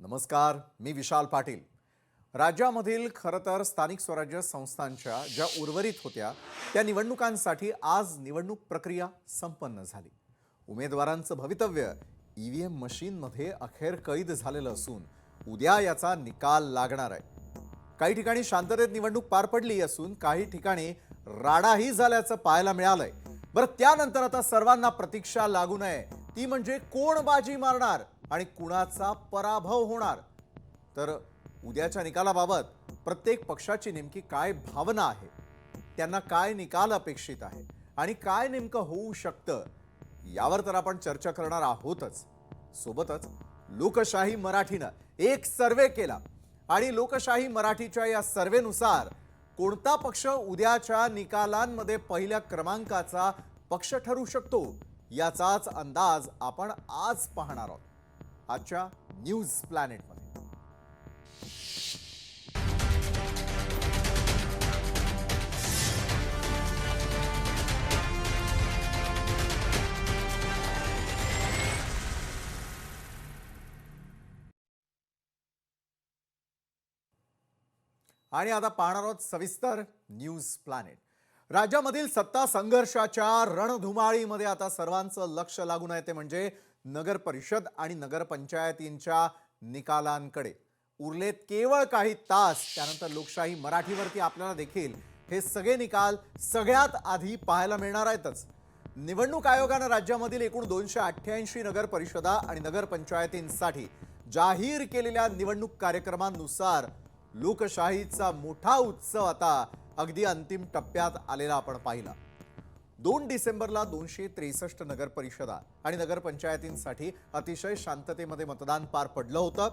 नमस्कार, मी विशाल पाटील। राज्यामधील खरं तर स्थानिक स्वराज्य संस्थांच्या ज्या उर्वरित होत्या त्या निवडणुकांसाठी आज निवडणूक प्रक्रिया संपन्न झाली। उमेदवारांचं भवितव्य ईव्हीएम मशीनमध्ये अखेर कैद झालेलं असून उद्या याचा निकाल लागणार आहे। काही ठिकाणी शांततेत निवडणूक पार पडली असून काही ठिकाणी राडाही झाल्याचं पाहायला मिळालंय। बरं, त्यानंतर आता सर्वांना प्रतीक्षा लागू नये ती म्हणजे कोण बाजी मारणार आणि कुणाचा पराभव होणार। तर उद्याच्या निकालाबाबत प्रत्येक पक्षाची नेमकी काय भावना आहे, त्यांना काय निकाल अपेक्षित आहे आणि काय नेमकं होऊ शकतं यावर तर आपण चर्चा करणार आहोतच। सोबतच लोकशाही मराठीनं एक सर्वे केला आणि लोकशाही मराठीच्या या सर्वेनुसार कोणता पक्ष उद्याच्या निकालांमध्ये पहिल्या क्रमांकाचा पक्ष ठरू शकतो याचाच अंदाज आपण आज पाहणार आहोत आजच्या न्यूज प्लॅनेटमध्ये। आणि आता पाहणार आहोत सविस्तर न्यूज प्लॅनेट। राज्यामधील सत्ता संघर्षाच्या रणधुमाळीमध्ये आता सर्वांचं लक्ष लागून आहे ते म्हणजे नगर परिषद आणि नगर पंचायतींच्या निकालांकडे। उरलेत केवळ काही तास, त्यानंतर लोकशाही मराठीवरती आपल्याला देखील हे सगळे निकाल सगळ्यात आधी पाहायला मिळणार आहेतच। निवडणूक आयोगाने राज्यामधील एकूण 288 नगर परिषदा आणि नगर पंचायतींसाठी जाहीर केलेल्या निवडणूक कार्यक्रमानुसार लोकशाहीचा मोठा उत्सव आता अगदी अंतिम टप्प्यात आलेला आपण पाहिला। 2 डिसेंबरला 263 नगर परिषदा आणि नगर पंचायतींसाठी अतिशय शांततेमध्ये मतदान पार पडलं होतं।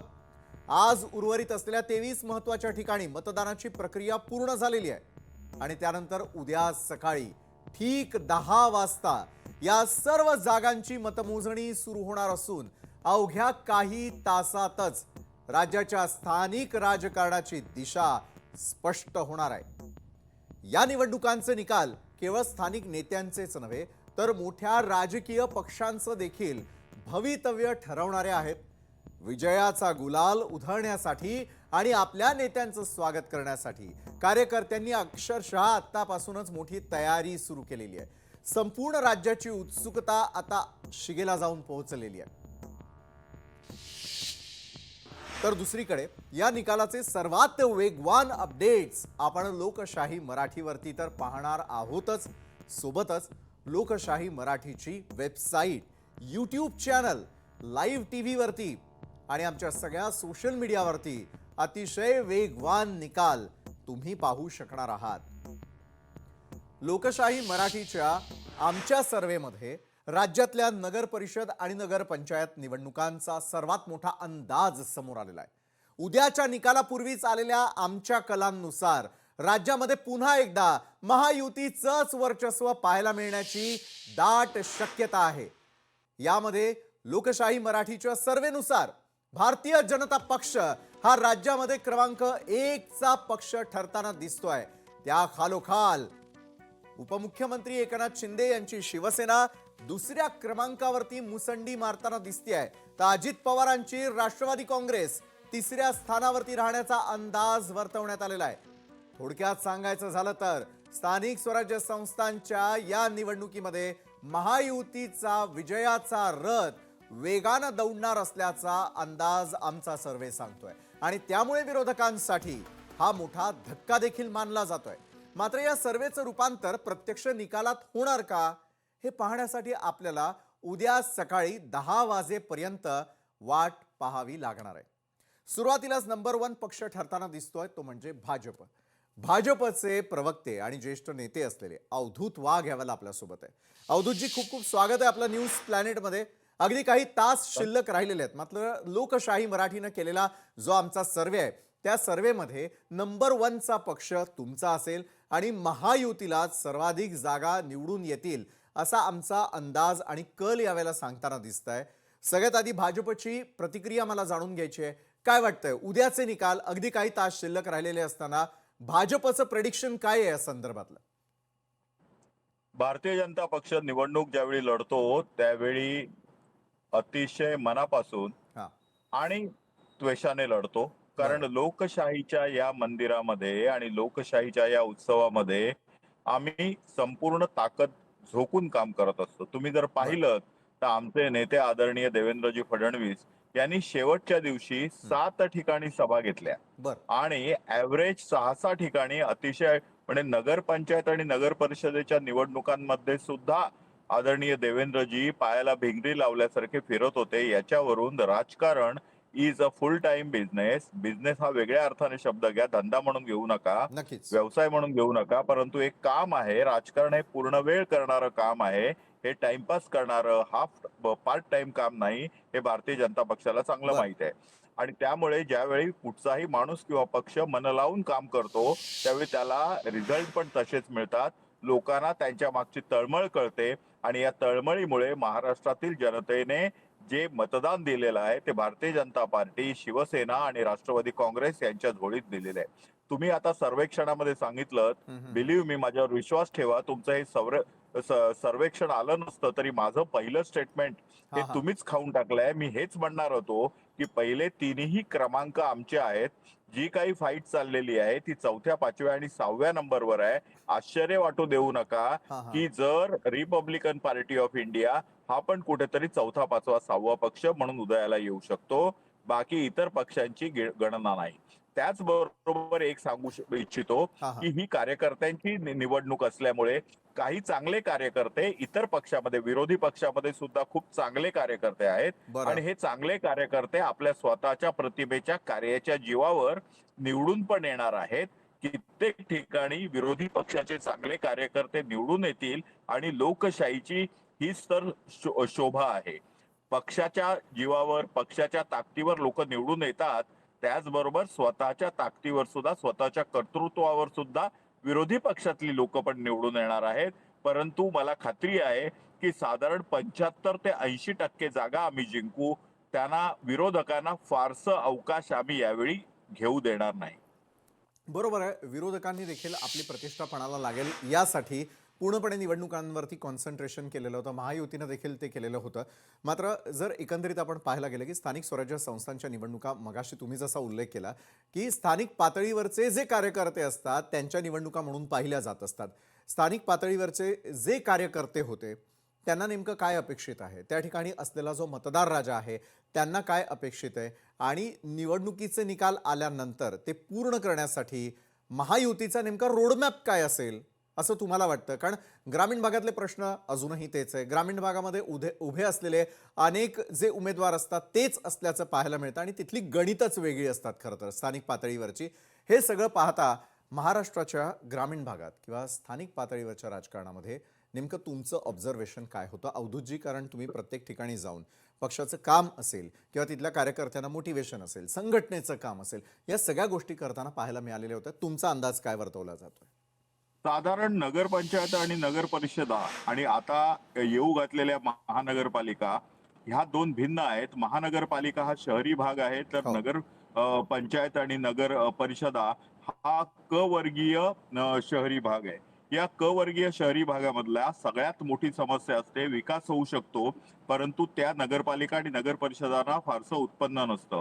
आज उर्वरित असलेल्या 23 महत्त्वाच्या ठिकाणी मतदानाची प्रक्रिया पूर्ण झालेली आहे आणि त्यानंतर उद्या सकाळी ठीक 10 वाजता या सर्व जागांची मतमोजणी सुरू होणार असून अवघ्या काही तासातच राज्याच्या स्थानिक राजकारणाची दिशा स्पष्ट होणार आहे। या निवडणुकांचे निकाल केवळ स्थानिक नेत्यांचेच नव्हे तर मोठ्या राजकीय पक्षांचं देखील भवितव्य ठरवणारे आहेत। विजयाचा गुलाल उधळण्यासाठी आणि आपल्या नेत्यांचं स्वागत करण्यासाठी कार्यकर्त्यांनी अक्षरशः आतापासूनच मोठी तयारी सुरू केलेली आहे। संपूर्ण राज्याची उत्सुकता आता शिगेला जाऊन पोहोचलेली आहे। तर दुसरीकडे या निकालाचे सर्वात वेगवान अपडेट्स आपण लोकशाही मराठीवरती तर पाहणार आहोतच। सोबतच लोकशाही मराठीची website, YouTube channel, live TV वरती आणि आमच्या सगळ्या सोशल मीडियावरती अतिशय वेगवान निकाल तुम्ही पाहू शकणार आहात। लोकशाही मराठीच्या आमच्या सर्वेमध्ये राज्यातल्या नगर परिषद आणि नगर पंचायत निवडणुकांचा सर्वात मोठा अंदाज समोर आलेला आहे। उद्याच्या निकालापूर्वीच आलेल्या आमच्या कलांनुसार राज्यामध्ये पुन्हा एकदा महायुतीचंच वर्चस्व पाहायला मिळण्याची दाट शक्यता आहे। यामध्ये लोकशाही मराठीच्या सर्वेनुसार भारतीय जनता पक्ष हा राज्यामध्ये क्रमांक 1 चा पक्ष ठरताना दिसतोय। त्या खालोखाल उपमुख्यमंत्री एकनाथ शिंदे यांची शिवसेना दुसऱ्या क्रमांकावरती मुसंडी मारताना दिसतेय, तर अजित पवारांची राष्ट्रवादी काँग्रेस तिसऱ्या स्थानावरती राहण्याचा अंदाज वर्तवण्यात आलेला आहे। थोडक्यात सांगायचं झालं तर स्थानिक स्वराज्य संस्थांच्या या निवडणुकीमध्ये महायुतीचा विजयाचा रथ वेगानं दौडणार असल्याचा अंदाज आमचा सर्वे सांगतोय आणि त्यामुळे विरोधकांसाठी हा मोठा धक्का देखील मानला जातोय। मात्र या सर्वेचं रूपांतर प्रत्यक्ष निकालात होणार का हे पाहण्यासाठी आपल्याला उद्या सकाळी 10 वाजेपर्यंत वाट पाहावी लागणार आहे। सुरुवातीलाच नंबर 1 पक्ष ठरताना दिसतोय तो म्हणजे भाजप। भाजपचे प्रवक्ते आणि ज्येष्ठ नेते असलेले अवधूत वाघ यावेळेला आपल्या सोबत आहे। अवधूतजी, खूप खूप स्वागत आहे आपलं न्यूज प्लॅनेटमध्ये। अगदी काही तास शिल्लक राहिलेले आहेत, मात्र लोकशाही मराठीने केलेला जो आमचा सर्वे आहे त्या सर्वेमध्ये नंबर 1 चा पक्ष तुमचा असेल आणि महायुतीला सर्वाधिक जागा निवडून येतील असा आमचा अंदाज आणि कल यावेळेला सांगताना दिसतंय। सगळ्यात आधी भाजपची प्रतिक्रिया मला जाणून घ्यायची आहे। काय वाटतंय उद्याचे निकाल अगदी काही तास शिल्लक राहिलेले असताना भाजपचं प्रेडिक्शन काय आहे या संदर्भातलं? भारतीय जनता पक्ष निवडणूक ज्यावेळी लढतो त्यावेळी अतिशय मनापासून हां, आणि त्वेषाने लढतो. कारण लोकशाहीच्या या मंदिरामध्ये आणि लोकशाहीच्या या उत्सवामध्ये आम्ही संपूर्ण ताकद झोकून काम करत असतो. तुम्ही जर बर पाहिलं तर आमचे नेते आदरणीय देवेंद्रजी फडणवीस यांनी शेवटच्या दिवशी 7 ठिकाणी सभा घेतल्या बर आणि ऍव्हरेज 6-6 ठिकाणी अतिशय म्हणजे नगरपंचायत आणि नगर परिषदेच्या निवडणुकांमध्ये सुद्धा आदरणीय देवेंद्रजी पायाला भिंगरी लावल्यासारखे फिरत होते. याच्यावरून राजकारण is a full time business. Business हा वेगळ्या अर्थाने शब्द घ्या, धंदा म्हणून घेऊ नका, नक्कीच. व्यवसाय म्हणून घेऊ नका, परंतु एक काम आहे. राजकारण हे पूर्ण वेळ करणारं काम आहे. हे टाइमपास करणारं हाफ पार्ट टाइम काम नाही. हे भारतीय जनता पक्षाला चांगलं बर माहित आहे. आणि त्यामुळे ज्यावेळी कुठचाही माणूस किंवा पक्ष मन लावून काम करतो त्यावेळी त्याला रिझल्ट पण तसेच मिळतात. लोकांना त्यांच्या मागची तळमळ कळते आणि या तळमळीमुळे महाराष्ट्रातील जनतेने जे मतदान दिलेलं आहे ते भारतीय जनता पार्टी, शिवसेना आणि राष्ट्रवादी काँग्रेस यांच्या झोळीत दिलेलं आहे. तुम्ही आता सर्वेक्षणामध्ये सांगितलं, हम्म, हम्म, हम्म. बिलीव्ह मी, माझ्यावर विश्वास ठेवा, तुमचं हे सर्वेक्षण आलं नसतं तरी माझं पहिलं स्टेटमेंट हे हा हा तुम्हीच खाऊन टाकलंय. मी हेच म्हणणार होतो की पहिले तिन्ही क्रमांक आमचे आहेत. जी काही फाईट चाललेली आहे ती 4थ्या, 5व्या आणि 6व्या नंबरवर आहे. आश्चर्य वाटू देऊ नका हा हा की जर रिपब्लिकन पार्टी ऑफ इंडिया हा पण कुठेतरी 4था, 5वा, 6वा पक्ष म्हणून उदयाला येऊ शकतो. बाकी इतर पक्षांची गणना नाही. त्याचबरोबर एक सांगू इच्छितो हा की हा ही कार्यकर्त्यांची निवडणूक असल्यामुळे काही चांगले कार्यकर्ते इतर पक्षामध्ये, विरोधी पक्षामध्ये सुद्धा खूप चांगले कार्यकर्ते आहेत बरं आणि हे चांगले कार्यकर्ते आपल्या स्वतःच्या प्रतिभेच्या कार्याच्या जीवावर निवडून पण येणार आहेत. कित्येक ठिकाणी विरोधी पक्षाचे चांगले कार्यकर्ते निवडून येतील आणि लोकशाहीची हीच तर शोभा आहे. पक्षाच्या जीवावर, पक्षाच्या ताकदीवर लोक निवडून येतात. त्याचबरोबर स्वतःच्या ताकदीवर सुद्धा, स्वतःच्या कर्तृत्वावर सुद्धा विरोधी पक्षातली लोक पण निवडून येणार आहेत. परंतु मला खात्री आहे की साधारण 75 ते 80% जागा आम्ही जिंकू. त्यांना, विरोधकांना फारसं अवकाश आम्ही यावेळी घेऊ देणार नाही. बरोबर आहे. विरोधकांनी देखील आपली प्रतिष्ठा पणाला लागेल यासाठी पूर्णपणे निवडणुकांवरती कॉन्सन्ट्रेशन केलेलं होतं. महायुतीनं देखील ते केलेलं होतं. मात्र जर एकंदरीत आपण पाहायला गेलं की स्थानिक स्वराज्य संस्थांच्या निवडणुका, मगाशी तुम्ही जसा उल्लेख केला की स्थानिक पातळीवरचे जे कार्यकर्ते असतात त्यांच्या निवडणुका म्हणून पाहिल्या जात असतात. स्थानिक पातळीवरचे जे कार्यकर्ते होते त्यांना नेमकं काय अपेक्षित आहे, त्या ठिकाणी असलेला जो मतदार राजा आहे त्यांना काय अपेक्षित आहे, आणि निवडणुकीचे निकाल आल्यानंतर ते पूर्ण करण्यासाठी महायुतीचा नेमका रोडमॅप काय असेल असं तुम्हाला वाटतं? कारण ग्रामीण भागातले प्रश्न अजूनही तेच आहे. ग्रामीण भागामध्ये उभे असलेले अनेक जे उमेदवार असतात तेच असल्याचं पाहायला मिळतं आणि तिथली गणितच वेगळी असतात खरं तर स्थानिक पातळीवरची. हे सगळं पाहता महाराष्ट्राच्या ग्रामीण भागात किंवा स्थानिक पातळीवरच्या राजकारणामध्ये नेमकं तुमचं ऑब्झर्वेशन काय होतं अवधूतजी? कारण तुम्ही प्रत्येक ठिकाणी जाऊन पक्षाचं काम असेल किंवा तिथल्या कार्यकर्त्यांना मोटिवेशन असेल, संघटनेचं काम असेल, या सगळ्या गोष्टी करताना पाहायला मिळालेल्या होत्या. तुमचा अंदाज काय वर्तवला जातोय? साधारण नगरपंचायत आणि नगर परिषदा आणि आता येऊ घातलेल्या महानगरपालिका ह्या दोन भिन्न आहेत. महानगरपालिका हा शहरी भाग आहे, तर हो. नगर पंचायत आणि नगर परिषदा हा क वर्गीय शहरी भाग आहे. या क वर्गीय शहरी भागामधल्या सगळ्यात मोठी समस्या असते विकास होऊ शकतो, परंतु त्या नगरपालिका आणि नगर परिषदांना फारसं उत्पन्न नसतं.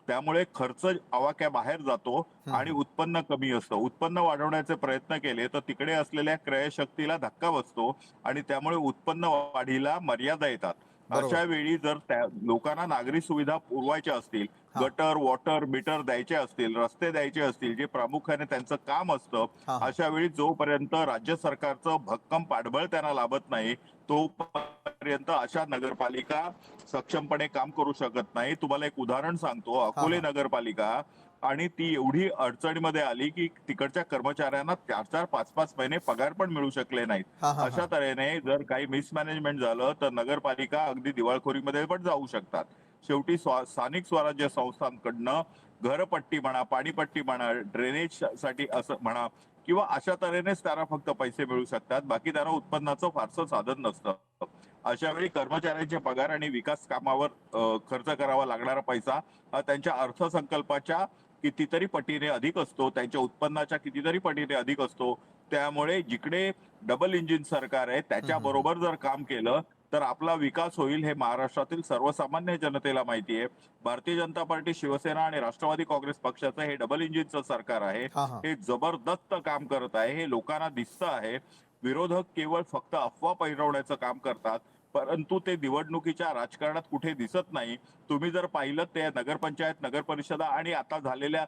त्यामुळे खर्च आवाक्याबाहेर जातो आणि उत्पन्न कमी असतं. उत्पन्न वाढवण्याचे प्रयत्न केले तर तिकडे असलेल्या क्रयशक्तीला धक्का बसतो आणि त्यामुळे उत्पन्न वाढीला मर्यादा येतात. बरोबर. अशा वेळी जर त्या लोकांना नागरी सुविधा पुरवायच्या असतील, हा गटर, वॉटर, मीटर द्यायचे असतील, रस्ते द्यायचे असतील, जे प्रामुख्याने त्यांचं काम असतं, हा हा अशा वेळी जोपर्यंत राज्य सरकारचं भक्कम पाठबळ त्यांना लाभत नाही तोपर्यंत अशा नगरपालिका सक्षमपणे काम करू शकत नाही. तुम्हाला एक उदाहरण सांगतो. हा अकोले हा नगरपालिका आणि ती एवढी अडचणीमध्ये आली की तिकडच्या कर्मचाऱ्यांना 4-4, 5-5 महिने पगार पण मिळू शकले नाहीत. हा हा अशा हा तऱ्हेने जर काही मिसमॅनेजमेंट झालं तर नगरपालिका अगदी दिवाळखोरीमध्ये पण जाऊ शकतात. शेवटी स्थानिक स्वराज्य संस्थांकडनं घरपट्टी म्हणा, पाणीपट्टी म्हणा, ड्रेनेज साठी असं म्हणा किंवा अशा तऱ्हेनेच त्यांना फक्त पैसे मिळू शकतात. बाकी त्यांना उत्पन्नाचं फारसं साधन नसतं. अशा वेळी कर्मचाऱ्यांचे पगार आणि विकास कामावर खर्च करावा लागणारा पैसा हा त्यांच्या अर्थसंकल्पाच्या कितीतरी पटीने अधिक असतो, त्यांच्या उत्पन्नाच्या कितीतरी पटीने अधिक असतो. त्यामुळे जिकडे डबल इंजिन सरकार आहे त्याच्याबरोबर जर काम केलं तर आपला विकास होईल हे महाराष्ट्रातील सर्वसामान्य जनतेला माहिती आहे. भारतीय जनता पार्टी, शिवसेना आणि राष्ट्रवादी काँग्रेस पक्षाचं हे डबल इंजिनचं सरकार आहे. हा हा हे जबरदस्त काम करत आहे, हे लोकांना दिसतं आहे. विरोधक केवळ फक्त अफवा पैरवण्याचं काम करतात, परंतु ते निवडणुकीच्या राजकारणात कुठे दिसत नाही. तुम्ही जर पाहिलं ते नगरपंचायत, नगर परिषदा आणि आता झालेल्या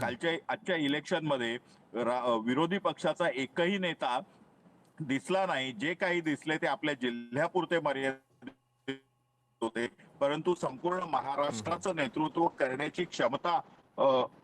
कालच्या आजच्या इलेक्शनमध्ये विरोधी पक्षाचा एकही नेता दिसला नाही. जे काही दिसले ते आपल्या जिल्ह्यापुरते मर्यादित होते, परंतु संपूर्ण महाराष्ट्राचं नेतृत्व करण्याची क्षमता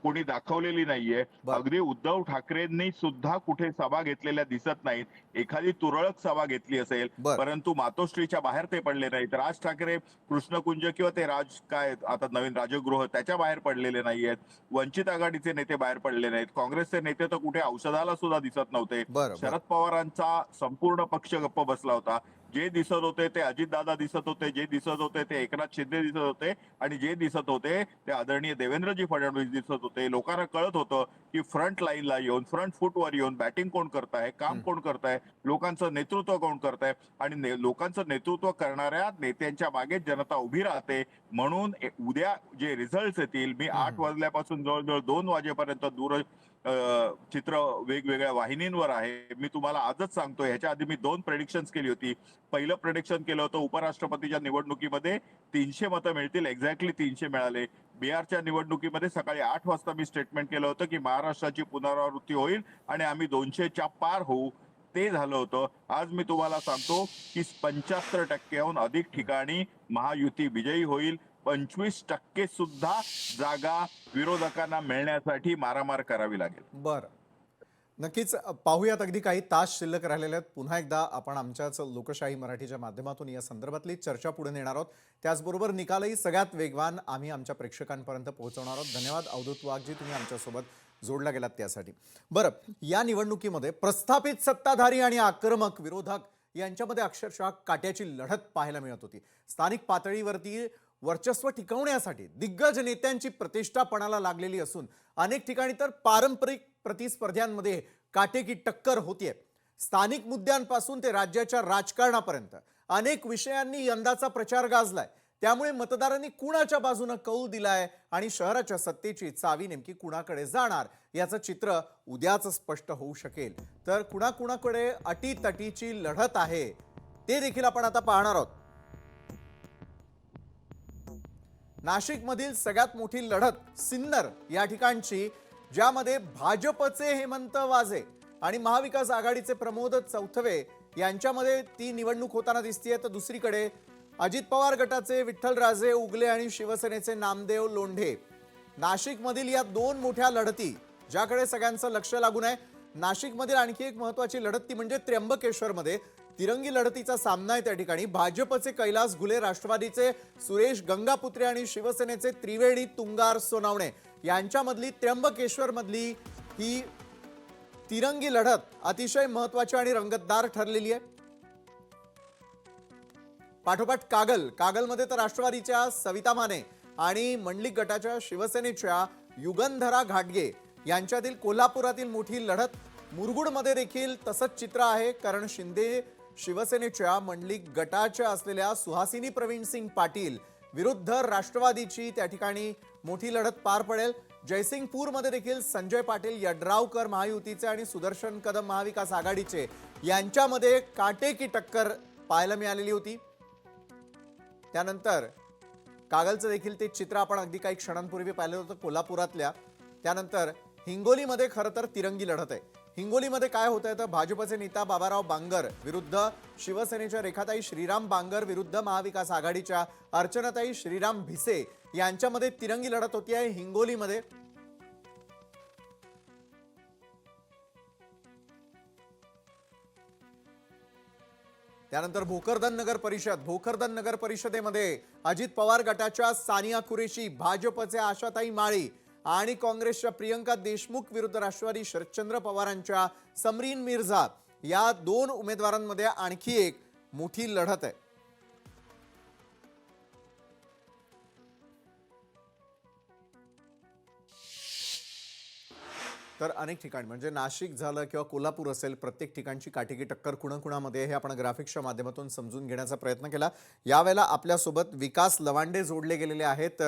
कोणी दाखवलेली नाहीये. बर अगदी उद्धव ठाकरेंनी सुद्धा कुठे सभा घेतलेल्या दिसत नाहीत. एखादी तुरळक सभा घेतली असेल, बर परंतु मातोश्रीच्या बाहेर ते पडले नाहीत. राज ठाकरे कृष्णकुंज किंवा ते राज काय आता नवीन राजगृह त्याच्या बाहेर पडलेले नाहीयेत. वंचित आघाडीचे नेते बाहेर पडले नाहीत. काँग्रेसचे नेते तर कुठे औषधाला सुद्धा दिसत नव्हते. बर बर शरद पवारांचा संपूर्ण पक्ष गप्प बसला होता. जे दिसत होते ते अजितदादा दिसत होते, जे दिसत होते ते एकनाथ शिंदे दिसत होते आणि जे दिसत होते ते आदरणीय देवेंद्रजी फडणवीस दिसत होते. लोकांना कळत होतं की फ्रंट लाईनला येऊन, फ्रंट फूटवर येऊन बॅटिंग कोण करताय, काम कोण करताय, लोकांचं नेतृत्व कोण करताय आणि लोकांचं नेतृत्व करणाऱ्या नेत्यांच्या मागे जनता उभी राहते. म्हणून उद्या जे रिझल्ट येतील, मी 8 वाजल्यापासून जवळजवळ 2 वाजेपर्यंत चित्र वेगवेगळ्या वाहिनींवर आहे. मी तुम्हाला आजच सांगतो, ह्याच्या आधी मी 2 प्रेडिक्शन्स केली होती. पहिलं प्रेडिक्शन केलं होतं उपराष्ट्रपतीच्या निवडणुकीमध्ये 300 मतं मिळतील, एक्झॅक्टली 300 मिळाले. बिहारच्या निवडणुकीमध्ये सकाळी 8 वाजता मी स्टेटमेंट केलं होतं की महाराष्ट्राची पुनरावृत्ती होईल आणि आम्ही 200च्या पार होऊ. ते झालं होतं. आज मी तुम्हाला सांगतो की 75% अधिक ठिकाणी महायुती विजयी होईल. 25% सुद्धा जागा विरोधकांना मिळण्यासाठी मारामार करावी लागेल. बर नक्कीच पाहूयात. अगदी काही तास शिल्लक राहिलेले आहेत. पुन्हा एकदा आपण आमच्याच लोकशाही मराठीच्या माध्यमातून या संदर्भातली चर्चा पुढे नेणार आहोत. त्याचबरोबर निकालही सगळ्यात वेगवान आम्ही आमच्या प्रेक्षकांपर्यंत पोहोचवणार आहोत. धन्यवाद अवधूत वाघजी, तुम्ही आमच्यासोबत जोडला गेलात त्यासाठी. बरं, या निवडणुकीमध्ये प्रस्थापित सत्ताधारी आणि आक्रमक विरोधक यांच्यामध्ये अक्षरशः काट्याची लढत पाहायला मिळत होती. स्थानिक पातळीवरती वर्चस्व टिकवण्यासाठी दिग्गज नेत्यांची प्रतिष्ठा पणाला लागलेली असून अनेक ठिकाणी तर पारंपरिक प्रतिस्पर्ध्यांमध्ये काटेकी टक्कर होतीये. स्थानिक मुद्द्यांपासून ते राज्याच्या राजकारणापर्यंत अनेक विषयांनी यंदाचा प्रचार गाजलाय. त्यामुळे मतदारांनी कुणाच्या बाजूने कौल दिलाय आणि शहराच्या सत्तेची चावी नेमकी कुणाकडे जाणार याचं चित्र उद्याच स्पष्ट होऊ शकेल. तर कुणाकुणाकडे अटीतटीची लढत आहे ते देखील आपण आता पाहणार आहोत. नाशिकमधील सगळ्यात मोठी लढत सिन्नर या ठिकाणची, ज्यामध्ये भाजपचे हेमंत वाजे आणि महाविकास आघाडीचे प्रमोद चौथवे यांच्यामध्ये ती निवडणूक होताना दिसतीये. तर दुसरीकडे अजित पवार गटाचे विठ्ठलराजे उगले आणि शिवसेनेचे नामदेव लोंढे. नाशिकमधील या 2 मोठ्या लढती ज्याकडे सगळ्यांचं लक्ष लागून आहे. नाशिकमधील आणखी एक महत्त्वाची लढत ती म्हणजे त्र्यंबकेश्वरमध्ये तिरंगी लढतीचा सामना आहे. त्या ठिकाणी भाजपचे कैलास घुले, राष्ट्रवादीचे सुरेश गंगापुत्रे आणि शिवसेनेचे त्रिवेणी तुंगार सोनावणे यांच्यामधली त्र्यंबकेश्वर मधली ही तिरंगी लढत अतिशय महत्त्वाची आणि रंगतदार ठरलेली आहे. पाठोपाठ कागलमध्ये तर राष्ट्रवादीच्या सविता माने आणि मंडलिक गटाच्या शिवसेनेच्या युगंधरा घाटगे यांच्यातील कोल्हापुरातील मोठी लढत. मुरगुडमध्ये देखील तसंच चित्र आहे, कारण शिंदे शिवसेनेच्या मंडलिक गटाच्या असलेल्या सुहासिनी प्रवीण सिंग पाटील विरुद्ध राष्ट्रवादीची त्या ठिकाणी मोठी लढत पार पडेल. जयसिंगपूरमध्ये देखील संजय पाटील यड्रावकर महायुतीचे आणि सुदर्शन कदम महाविकास आघाडीचे यांच्यामध्ये काटेकी टक्कर पाहायला मिळालेली होती. त्यानंतर कागलचं देखील ते चित्र आपण अगदी काही क्षणांपूर्वी पाहिलं होतं कोल्हापुरातल्या. त्यानंतर हिंगोलीमध्ये खरं तर तिरंगी लढत आहे. हिंगोलीमध्ये काय होत आहे तर भाजपचे नेता बाबाराव बांगर विरुद्ध शिवसेनेच्या रेखाताई श्रीराम बांगर विरुद्ध महाविकास आघाडीच्या अर्चनाताई श्रीराम भिसे यांच्यामध्ये तिरंगी लढत होती आहे हिंगोलीमध्ये. त्यानंतर भोकरदन नगर परिषदेमध्ये अजित पवार गटाच्या सानिया कुरेशी, भाजपचे आशाताई माळी आणि काँग्रेसच्या प्रियंका देशमुख विरुद्ध राष्ट्रवादी शरदचंद्र पवारांच्या समरीन मिर्झा या 2 उमेदवारांमध्ये आणखी एक मोठी लढत आहे. तर अनेक ठिकाणी म्हणजे नाशिक झालं किंवा कोल्हापूर असेल, प्रत्येक ठिकाणची काटेकी टक्कर कुणाकुणामध्ये हे आपण ग्राफिक्सच्या माध्यमातून समजून घेण्याचा प्रयत्न केला. यावेळेला आपल्यासोबत विकास लवांडे जोडले गेलेले आहेत,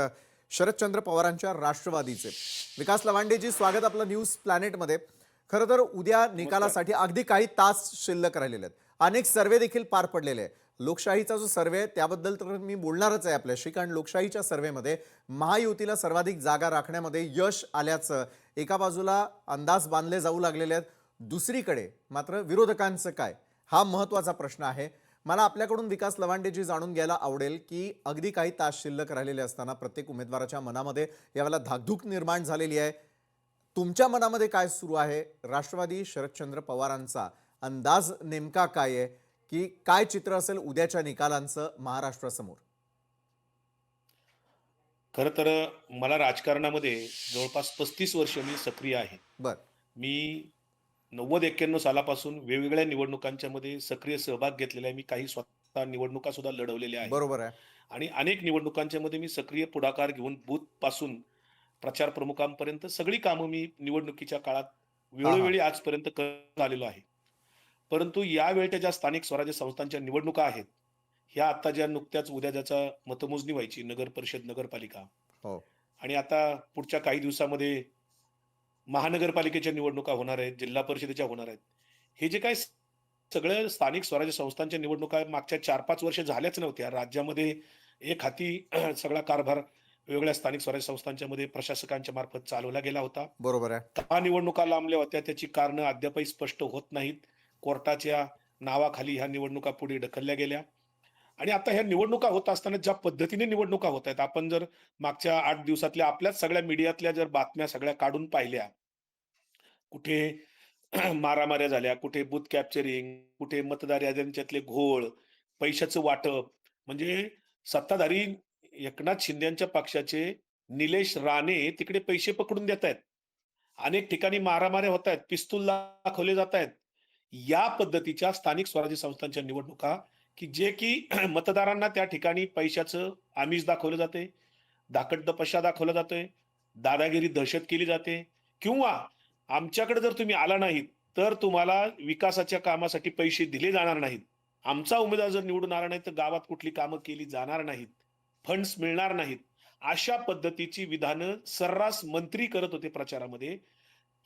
शरदचंद्र पवारांच्या राष्ट्रवादीचे. विकास लवांडेजी, स्वागत आपलं न्यूज प्लॅनेटमध्ये. खरं तर उद्या निकालासाठी अगदी काही तास शिल्लक राहिलेले आहेत. अनेक सर्वे देखील पार पडलेले आहेत. लोकशाहीचा जो सर्वे आहे त्याबद्दल तर मी बोलणारच आहे आपल्याशी, कारण लोकशाहीच्या सर्वेमध्ये महायुतीला सर्वाधिक जागा राखण्यामध्ये यश आल्याचं एका बाजूला अंदाज बांधले जाऊ लागलेले आहेत, दुसरीकडे मात्र विरोधकांचं काय, हा महत्त्वाचा प्रश्न आहे. मला आपल्याकडून विकास लवांडेजी जाणून घ्यायला आवडेल की अगदी काही तास शिल्लक राहिलेले असताना प्रत्येक उमेदवाराच्या मनामध्ये यावेळेला धाकधूक निर्माण झालेली आहे. तुमच्या मनामध्ये काय सुरू आहे? राष्ट्रवादी शरदचंद्र पवारांचा अंदाज नेमका काय आहे, की काय चित्र असेल उद्याच्या निकालांचं महाराष्ट्रासमोर? खरं तर मला राजकारणामध्ये जवळपास 35 वर्ष मी सक्रिय आहे. बर. मी 90-91 सालापासून वेगवेगळ्या निवडणुकांच्या मध्ये सक्रिय सहभाग घेतलेला आहे. मी काही स्वतः निवडणुका सुद्धा लढवलेल्या आहेत बरोबर आहे. आणि अनेक निवडणुकांच्या मध्ये मी सक्रिय पुढाकार घेऊन बूथ पासून प्रचार प्रमुखांपर्यंत सगळी कामं मी निवडणुकीच्या काळात हा हा. वेळोवेळी आजपर्यंत करत आलेलो आहे. परंतु या वेळच्या ज्या स्थानिक स्वराज्य संस्थांच्या निवडणुका आहेत, ह्या आता ज्या नुकत्याच उद्या ज्याचा मतमोजणी व्हायची, नगर परिषद, नगरपालिका, हो. आणि आता पुढच्या काही दिवसामध्ये महानगरपालिकेच्या निवडणुका होणार आहेत, जिल्हा परिषदेच्या होणार आहेत. हे जे काही सगळ्या स्थानिक स्वराज्य संस्थांच्या निवडणुका मागच्या 4-5 वर्ष झाल्याच नव्हत्या. राज्यामध्ये एक हाती सगळा कारभार वेगवेगळ्या स्थानिक स्वराज्य संस्थांच्या मध्ये प्रशासकांच्या मार्फत चालवला गेला होता. बरोबर आहे. का निवडणुका लांबल्या होत्या त्याची कारणं अद्यापही स्पष्ट होत नाहीत. कोर्टाच्या नावाखाली ह्या निवडणुका पुढे ढकलल्या गेल्या आणि आता ह्या निवडणुका होत असताना ज्या पद्धतीने निवडणुका होत आहेत, आपण जर मागच्या 8 दिवसातल्या आपल्याच सगळ्या मीडियातल्या जर बातम्या सगळ्या काढून पाहिल्या, कुठे मारामाऱ्या झाल्या, कुठे बूथ कॅप्चरिंग, कुठे मतदार याद्यांच्यातले घोळ, पैशाचं वाटप, म्हणजे सत्ताधारी एकनाथ शिंदेच्या पक्षाचे निलेश राणे तिकडे पैसे पकडून देत आहेत. अनेक ठिकाणी मारामाऱ्या होत आहेत, पिस्तूल दाखवले जात आहेत. या पद्धतीच्या स्थानिक स्वराज्य संस्थांच्या निवडणुका की मतदारांना त्या ठिकाणी पैशाचं आमिष दाखवलं जाते, धाकट-दपशा दाखवला जातोय, दादागिरी, दहशत केली जाते, किंवा आमच्याकडे जर तुम्ही आला नाहीत तर तुम्हाला विकासाच्या कामासाठी पैसे दिले जाणार नाहीत. आमचा उमेदवार जर निवडून आला नाही तर गावात कुठली कामं केली जाणार नाहीत, फंड्स मिळणार नाहीत. अशा पद्धतीची विधानं सर्रास मंत्री करत होते प्रचारामध्ये.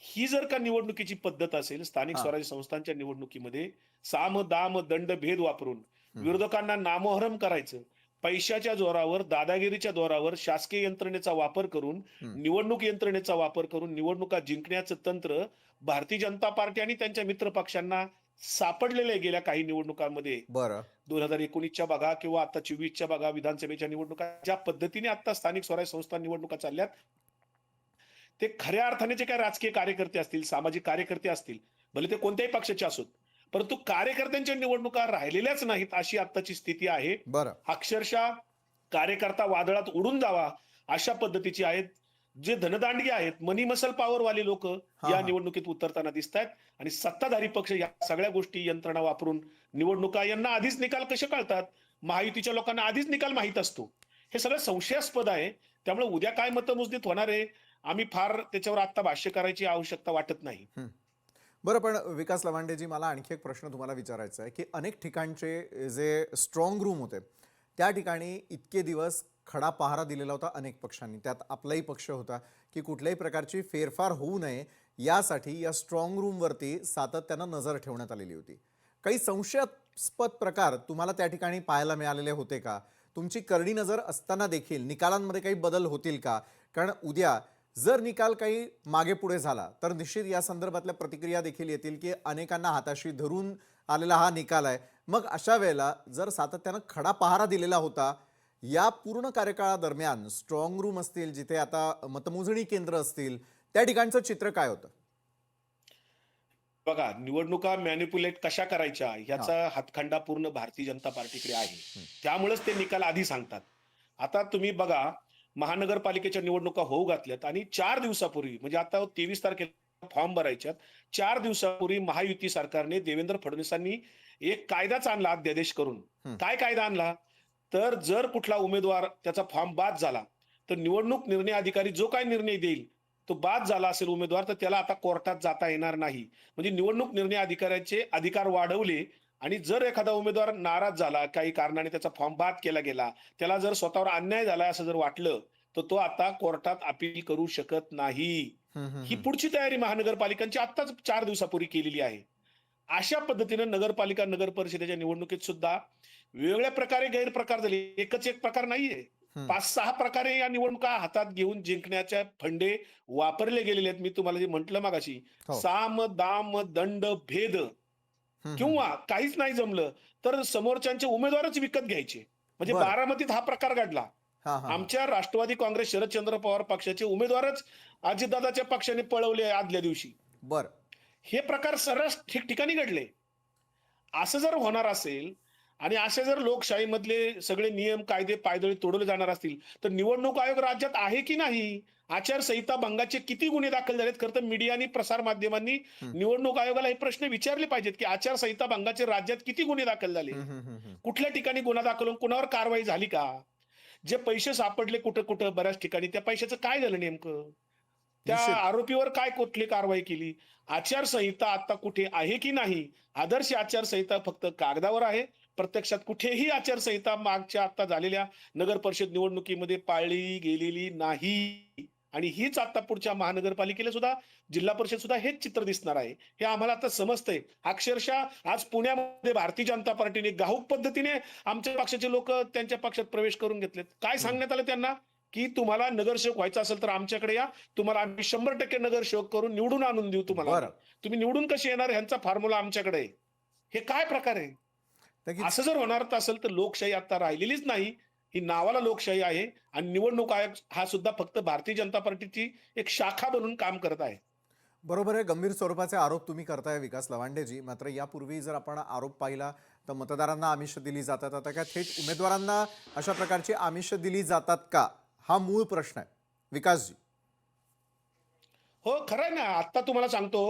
ही जर का निवडणुकीची पद्धत असेल स्थानिक हा. स्वराज्य संस्थांच्या निवडणुकीमध्ये, साम दाम दंड भेद वापरून विरोधकांना नामोहरम करायचं, पैशाच्या जोरावर, दादागिरीच्या जोरावर, शासकीय यंत्रणेचा वापर करून, निवडणूक यंत्रणेचा वापर करून निवडणुका जिंकण्याचं तंत्र भारतीय जनता पार्टी आणि त्यांच्या मित्र पक्षांना सापडलेलं आहे गेल्या काही निवडणुकांमध्ये. बरं. 2019च्या बघा किंवा आता 24च्या बघा, विधानसभेच्या निवडणुका ज्या पद्धतीने आता स्थानिक स्वराज्य संस्था निवडणुका चालल्यात, ते खऱ्या अर्थाने जे काही राजकीय कार्यकर्ते असतील, सामाजिक कार्यकर्ते असतील, भले ते कोणत्याही पक्षाचे असोत, परंतु कार्यकर्त्यांच्या निवडणुका राहिलेल्याच नाहीत, अशी आत्ताची स्थिती आहे. बरं. अक्षरशः कार्यकर्ता वादळात उडून जावा अशा पद्धतीची आहेत. जे धनदांडगी आहेत, मनी मसल पॉवरवाले लोक हा या हा. निवडणुकीत उतरताना दिसत आहेत आणि सत्ताधारी पक्ष या सगळ्या गोष्टी यंत्रणा वापरून निवडणुका, यांना आधीच निकाल कसे कळतात, महायुतीच्या लोकांना आधीच निकाल माहीत असतो. हे सगळं संशयास्पद आहे. त्यामुळे उद्या काय मतमोजणीत होणार आहे, आम्ही फार त्याच्यावर आता भाष्य करायची आवश्यकता वाटत नाही. बरं, पण विकास लवांडेजी, मला आणखी एक प्रश्न तुम्हाला विचारायचा आहे की अनेक ठिकाणचे जे स्ट्रॉंग रूम होते त्या ठिकाणी इतके दिवस खडा पहारा दिलेला होता अनेक पक्षांनी, त्यात आपलाही पक्ष होता, की कुठल्याही प्रकारची फेरफार होऊ नये यासाठी या स्ट्रॉंग रूमवरती सातत्यानं नजर ठेवण्यात आलेली होती. काही संशयास्पद प्रकार तुम्हाला त्या ठिकाणी पाहायला मिळालेले होते का? तुमची करडी नजर असताना देखील निकालांमध्ये काही बदल होतील का? कारण उद्या जर निकाल काही मागे पुढे झाला तर निश्चित या संदर्भातल्या प्रतिक्रिया देखील येतील की अनेकांना हाताशी धरून आलेला हा निकाल आहे. मग अशा वेळेला जर सातत्यानं खडा पहारा दिलेला होता, या पूर्ण कार्यकाळादरम्यान स्ट्रॉंग रूम असतील, जिथे आता मतमोजणी केंद्र असतील, त्या ठिकाणचं चित्र काय होतं? बघा, निवडणुका मॅनिप्युलेट कशा करायच्या ह्याचा हातखंडा पूर्ण भारतीय जनता पार्टीकडे आहे. त्यामुळेच ते निकाल आधी सांगतात. आता तुम्ही बघा, महानगरपालिकेच्या निवडणुका होऊ घातल्यात आणि 4 दिवसापूर्वी, म्हणजे आता 23 तारखेला फॉर्म भरायच्यात, 4 दिवसापूर्वी महायुती सरकारने, देवेंद्र फडणवीसांनी एक कायदाच आणला अध्यादेश करून. काय कायदा आणला? तर जर कुठला उमेदवार त्याचा फॉर्म बाद झाला तर निवडणूक निर्णय अधिकारी जो काय निर्णय देईल तो बाद झाला असेल उमेदवार, तर त्याला आता कोर्टात जाता येणार नाही. म्हणजे निवडणूक निर्णय अधिकाऱ्याचे अधिकार वाढवले आणि जर एखादा उमेदवार नाराज झाला, काही कारणाने त्याचा फॉर्म बाद केला गेला, त्याला जर स्वतःवर अन्याय झाला असं जर वाटलं, तर तो आता कोर्टात अपील करू शकत नाही. हम्म, हम्म, ही हम्म. पुढची तयारी महानगरपालिकांची आत्ताच 4 दिवसापूर्वी केलेली आहे. अशा पद्धतीने नगरपालिका, नगर परिषदेच्या निवडणुकीत सुद्धा वेगवेगळ्या प्रकारे गैरप्रकार झाले. एकच एक प्रकार नाहीये. हम्म. 5-6 प्रकारे या निवडणुका हातात घेऊन जिंकण्याचे फंडे वापरले गेलेले आहेत. मी तुम्हाला जे म्हटलं मगाशी, हो. साम, दाम, दंड, भेद हम्म, हम्म. किंवा काहीच नाही जमलं तर समोरच्यांचे उमेदवारच विकत घ्यायचे. म्हणजे बरं. बारामतीत हा प्रकार घडला. हा हा हा. आमच्या राष्ट्रवादी काँग्रेस शरदचंद्र पवार पक्षाचे उमेदवारच अजितदादाच्या पक्षाने पळवले आदल्या दिवशी. बर. हे प्रकार सर्रास ठिकठिकाणी घडले. असं जर होणार असेल आणि असे जर लोकशाहीमधले सगळे नियम, कायदे, पायदळी तोडले जाणार असतील, तर निवडणूक आयोग राज्यात आहे की नाही? आचारसंहिता भंगाचे किती गुन्हे दाखल झालेत? खरं तर मीडिया आणि प्रसार माध्यमांनी हम्म. निवडणूक आयोगाला हे प्रश्न विचारले पाहिजेत, की आचारसंहिता भंगाचे राज्यात किती गुन्हे दाखल झाले? हम्म, हम्म, हम्म, हम्म. कुठल्या ठिकाणी गुन्हा दाखल होऊन कुणावर कारवाई झाली का? जे पैसे सापडले कुठं कुठं बऱ्याच ठिकाणी, त्या पैशाचं काय झालं नेमकं? त्या निश्चित. आरोपीवर काय कुठली कारवाई केली? आचारसंहिता आता कुठे आहे की नाही? आदर्श आचारसंहिता फक्त कागदावर आहे. प्रत्यक्षात कुठेही आचारसंहिता मागच्या आता झालेल्या नगर परिषद निवडणुकीमध्ये पाळली गेलेली नाही. आणि हीच आता पुढच्या महानगरपालिकेला सुद्धा, जिल्हा परिषद सुद्धा हेच चित्र दिसणार आहे. हे आम्हाला आता समजतंय. अक्षरशः आज पुण्यामध्ये भारतीय जनता पार्टीने घाऊक पद्धतीने आमच्या पक्षाचे लोक त्यांच्या पक्षात प्रवेश करून घेतलेत. काय सांगण्यात आलं त्यांना? की तुम्हाला नगरसेवक व्हायचं असेल तर आमच्याकडे या, तुम्हाला आम्ही 100% नगरसेवक करून निवडून आणून देऊ तुम्हाला. बरं. तुम्ही निवडून कसे येणार ह्यांचा फॉर्म्युला आमच्याकडे आहे. हे काय प्रकार आहे? नक्कीच. असं जर होणार असेल तर लोकशाही आता राहिलेलीच नाही. ही नावाला लोकशाही आहे आणि निवडणूक आयोग हा सुद्धा फक्त भारतीय जनता पार्टीची एक शाखा बनून काम करत आहे. बरोबर आहे. गंभीर स्वरूपाचे आरोप तुम्ही करताय विकास लवांडेजी. मात्र यापूर्वी जर आपण आरोप पाहिला तर मतदारांना आमिष दिली जातात. आता काय थेट उमेदवारांना अशा प्रकारची आमिष दिली जातात का? हा मूळ प्रश्न आहे विकासजी. हो, खरं आहे ना. आता तुम्हाला सांगतो,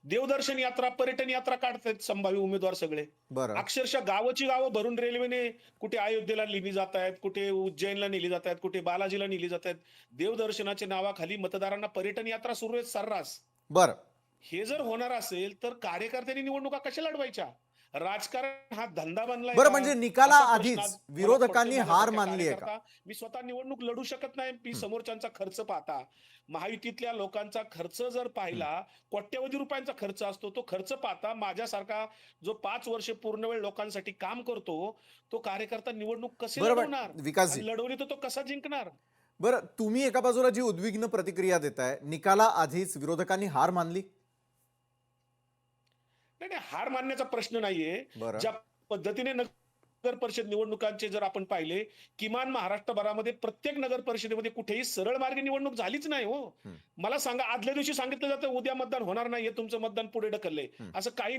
देवदर्शन यात्रा, पर्यटन यात्रा काढतायत संभाव्य उमेदवार सगळे. बरं. अक्षरशः गावाची गावं भरून रेल्वेने कुठे अयोध्येला नेली जात आहेत, कुठे उज्जैनला नेली जात आहेत, कुठे बालाजीला नेली जात आहेत. देवदर्शनाच्या नावाखाली मतदारांना पर्यटन यात्रा सुरू आहेत सर्रास. बरं. हे जर होणार असेल तर कार्यकर्त्यांनी निवडणुका कशा लढवायच्या? राजकारण हा धंदा बनलाय बरं, का? म्हणजे निकाला असा प्रश्न आज आधीच मला विरोधकांनी पडतोय. हार माझ्यासारख्या मानली आहे का? कार्यकर्ता, मी स्वतः निवडणूक लढू शकत नाही. मी समोरच्यांचा खर्च पाहता, महायुतीतल्या लोकांचा खर्च जर पाहिला, कोट्यवधी रुपयांचा खर्च असतो. तो खर्च पाहता माझ्यासारखा जो 5 वर्ष पूर्ण वेळ लोकांसाठी काम करतो, तो कार्यकर्ता निवडणूक कसे बरोबर लढवणार? विकासजी. आणि लढवली तर तो कसा जिंकणार? बरं, तुम्ही एका बाजूला जी उद्विग्न प्रतिक्रिया देताय, निकाला आधीच विरोधकांनी हार मानली. नाही नाही, हार मानण्याचा प्रश्न नाहीये. बरं. ज्या पद्धतीने नगर परिषद निवडणुकांचे जर आपण पाहिले, किमान महाराष्ट्रभरामध्ये प्रत्येक नगर परिषदेमध्ये कुठेही सरळ मार्गे निवडणूक झालीच नाही हो. हं. मला सांगा, आदल्या दिवशी सांगितलं जातं उद्या मतदान होणार नाहीये, तुमचं मतदान पुढे ढकललंय. हं. असं काही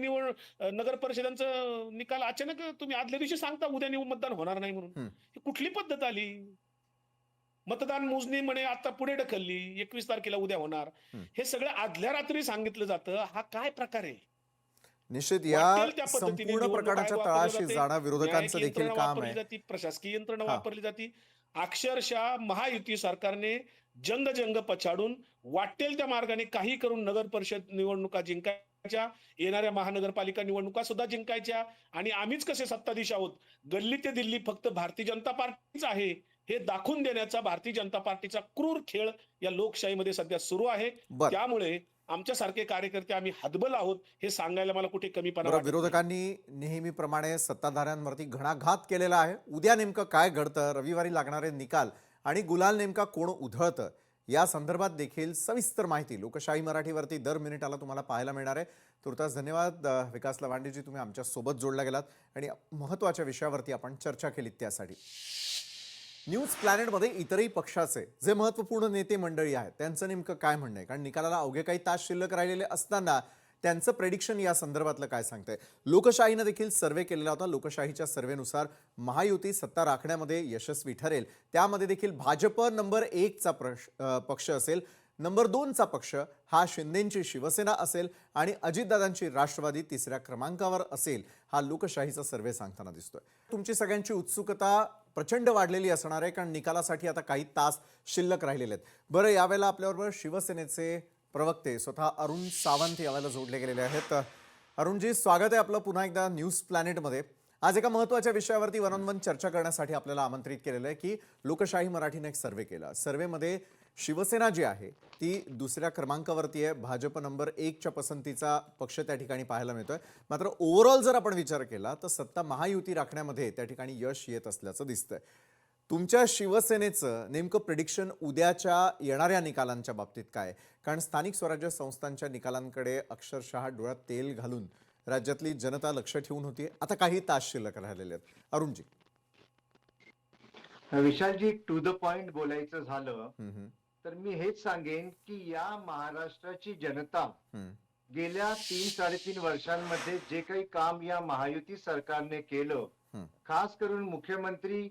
नगर परिषदांचं निकाल अचानक तुम्ही आदल्या दिवशी सांगता उद्या मतदान होणार नाही म्हणून. हं. ही कुठली पद्धत आली? मतदान मोजणी म्हणे आता पुढे ढकलली, 21 तारखेला उद्या होणार. हं. हे सगळं आदल्या रात्री सांगितलं जातं. हा काय प्रकार आहे? निश्चित या वाटेल त्या पद्धतीने संपूर्ण निवडणूक प्रकरणाच्या आयोग वापरले तळाशी जाते. जाणं विरोधकांचं न्यायिक देखील यंत्रणा काम वापरली आहे. जाते, प्रशासकीय यंत्रणा हा. वापरली जाते. अक्षरशः महायुती सरकारने जंग पछाडून वाटेल त्या मार्गाने काही करून नगर परिषद निवडणुका जिंकायच्या, येणाऱ्या महानगरपालिका निवडणुका सुद्धा जिंकायच्या. आणि आम्हीच कसे सत्ताधीश आहोत, गल्ली ते दिल्ली फक्त भारतीय जनता पार्टीच आहे हे दाखवून देण्याचा भारतीय जनता पार्टीचा क्रूर खेळ या लोकशाहीमध्ये सध्या सुरू आहे. बरं. त्यामुळे आमच्यासारखे कार्यकर्ते आम्ही हतबल आहोत हे सांगायला मला कुठे कमीपणा बरं, वाटत नाही. विरोधकांनी नेहमीप्रमाणे सत्ताधाऱ्यांवरती घणाघात केलेला आहे. उद्या नेमकं काय घडतं, रविवारी लागणारे निकाल आणि गुलाल नेमका कोण उधळतं या संदर्भात देखील सविस्तर माहिती लोकशाही मराठीवरती दर मिनिटाला तुम्हाला पाहायला मिळणार आहे. तुर्तास धन्यवाद विकास लवांडेजी, तुम्ही आमच्या सोबत जोडला गेलात आणि महत्त्वाच्या विषयावरती आपण चर्चा केलीत त्यासाठी. न्यूज प्लॅनेटमध्ये इतरही पक्षाचे जे महत्त्वपूर्ण नेते मंडळी आहेत त्यांचं नेमकं काय म्हणणं आहे, कारण निकालाला अवघे काही तास शिल्लक राहिलेले असताना त्यांचं प्रेडिक्शन या संदर्भातलं काय सांगतंय. लोकशाहीनं देखील सर्वे केलेला होता. लोकशाहीच्या सर्वेनुसार महायुती सत्ता राखण्यामध्ये यशस्वी ठरेल. त्यामध्ये देखील भाजप नंबर 1चा पक्ष असेल. नंबर 2चा पक्ष हा शिंदेंची शिवसेना असेल आणि अजितदादांची राष्ट्रवादी तिसऱ्या क्रमांकावर असेल, हा लोकशाहीचा सर्व्हे सांगताना दिसतोय. तुमची सगळ्यांची उत्सुकता प्रचंड वाढलेली असणार आहे, कारण निकालासाठी आता काही तास शिल्लक राहिलेले आहेत. बरं, यावेळेला आपल्याबरोबर शिवसेनेचे प्रवक्ते स्वतः अरुण सावंत यावेळेला जोडले गेलेले आहेत. अरुणजी, स्वागत आहे आपलं पुन्हा एकदा न्यूज प्लॅनेटमध्ये. आज एका महत्त्वाच्या विषयावरती वन ऑन वन चर्चा करण्यासाठी आपल्याला आमंत्रित केलेलं आहे की लोकशाही मराठीने एक सर्व्हे केला. सर्व्हेमध्ये शिवसेना जी आहे ती दुसऱ्या क्रमांकावरती आहे. भाजप नंबर 1च्या पसंतीचा पक्ष त्या ठिकाणी पाहायला मिळतोय. मात्र ओव्हरऑल जर आपण विचार केला तर सत्ता महायुती राखण्यामध्ये त्या ठिकाणी यश येत असल्याचं दिसतंय. तुमच्या शिवसेनेचं नेमकं प्रिडिक्शन उद्याच्या येणाऱ्या निकालांच्या बाबतीत काय? कारण स्थानिक स्वराज्य संस्थांच्या निकालांकडे अक्षरशः डोळ्यात तेल घालून राज्यातली जनता लक्ष ठेवून होती. आता काही तास शिल्लक राहिलेले आहेत. अरुणजी. विशालजी, टू द पॉइंट बोलायचं झालं हम्म, तर मी हेच सांगेन की या महाराष्ट्राची जनता हम्म, गेल्या 3-3.5 वर्षांमध्ये जे काही काम या महायुती सरकारने केलं, हम्म. खास करून मुख्यमंत्री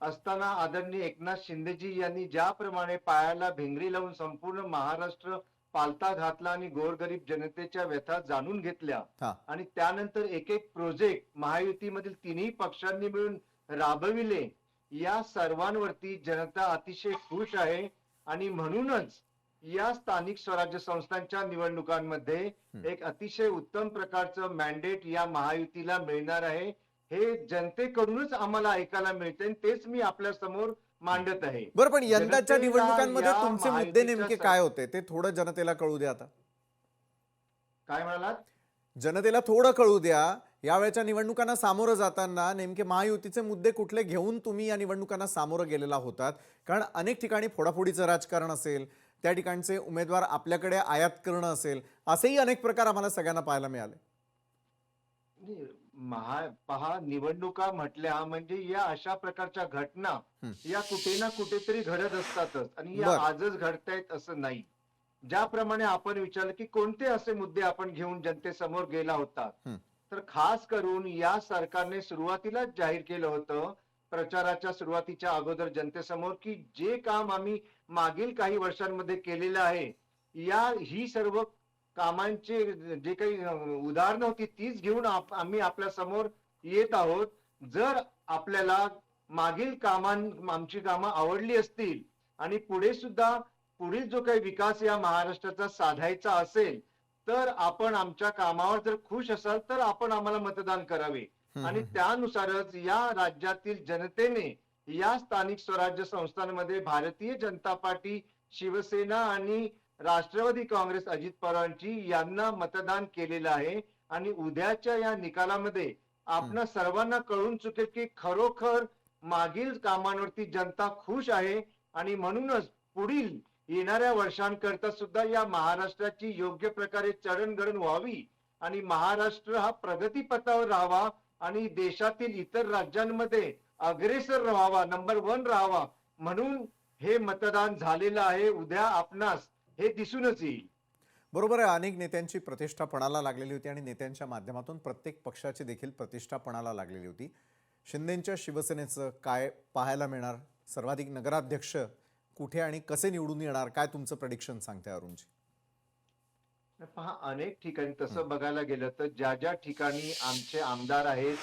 असताना आदरणीय एकनाथ शिंदेजी यांनी ज्याप्रमाणे पायाला भिंगरी लावून संपूर्ण महाराष्ट्र पालथा घातला आणि गोरगरीब जनतेच्या व्यथा जाणून घेतल्या हा. आणि त्यानंतर एक एक प्रोजेक्ट महायुतीमधील तिन्ही पक्षांनी मिळून राबविले, या सर्वांवरती जनता अतिशय खुश आहे. आणि म्हणूनच या स्थानिक स्वराज्य संस्थांच्या निवडणुकांमध्ये एक अतिशय उत्तम प्रकारचं मॅन्डेट या महायुतीला मिळणार आहे. हे जनतेकडूनच आम्हाला ऐकायला मिळते आणि तेच मी आपल्या समोर मांडत आहे. बरं, पण यंदाच्या जनतेला निवडणुकांमध्ये या तुमचे मुद्दे महायुतीच्या नेमके काय होते ते थोडं जनतेला कळू द्या. आता काय म्हणालात? जनतेला थोडं कळू द्या. यावेळेच्या निवडणुकांना सामोरं जाताना नेमके महायुतीचे मुद्दे कुठले घेऊन तुम्ही या निवडणुकांना सामोरं गेलेला होतात? कारण अनेक ठिकाणी फोडाफोडीचं राजकारण असेल, त्या ठिकाणचे उमेदवार आपल्याकडे आयात करणं असेल, असेही अनेक प्रकार आम्हाला सगळ्यांना पाहायला मिळाले. पहा, निवडणुका म्हटल्या म्हणजे या अशा प्रकारच्या घटना या कुठे ना कुठेतरी घडत असतातच आणि या बरं. आजच घडतायत असं नाही. ज्याप्रमाणे आपण विचारलं की कोणते असे मुद्दे आपण घेऊन जनतेसमोर गेला होता, तर खास करून या सरकारने सुरुवातीलाच जाहीर केलं होतं प्रचाराच्या सुरुवातीच्या अगोदर जनतेसमोर की जे काम आम्ही मागील काही वर्षांमध्ये केलेलं आहे, ही सर्व कामांचे जे काही उदाहरणं होती तीच घेऊन आम्ही आपल्या समोर येत आहोत. जर आपल्याला मागील आमची कामं आवडली असतील आणि पुढे सुद्धा पुढील जो काही विकास या महाराष्ट्राचा साधायचा असेल, तर आपण आमच्या कामावर जर खुश असाल तर आपण आम्हाला मतदान करावे. आणि त्यानुसारच या राज्यातील जनतेने या स्थानिक स्वराज्य संस्थांमध्ये भारतीय जनता पार्टी, शिवसेना आणि राष्ट्रवादी काँग्रेस अजित पवारांची यांना मतदान केलेलं आहे. आणि उद्याच्या या निकालामध्ये आपणा सर्वांना कळून चुकेल की खरोखर मागील कामांवरती जनता खुश आहे. आणि म्हणूनच पुढील येणाऱ्या वर्षांकरता सुद्धा या महाराष्ट्राची योग्य प्रकारे जडणघडण व्हावी आणि महाराष्ट्र हा प्रगतीपथावर राहावा आणि देशातील इतर राज्यांमध्ये अग्रेसर राहावा, नंबर 1 राहावा, म्हणून हे मतदान झालेलं आहे. उद्या आपणास हे दिसूनच येईल. बरोबर आहे. अनेक नेत्यांची प्रतिष्ठा पणाला लागलेली होती आणि नेत्यांच्या माध्यमातून प्रत्येक पक्षाची देखील प्रतिष्ठा पणाला लागलेली होती. शिंदेंच्या शिवसेनेचं काय पाहायला मिळणार? सर्वाधिक नगराध्यक्ष कुठे आणि कसे निवडून येणार? काय तुमचं प्रेडिक्शन सांगते अरुणजी? पहा, अनेक ठिकाणी तसं बघायला गेलं तर ज्या ज्या ठिकाणी आमचे आमदार आहेत,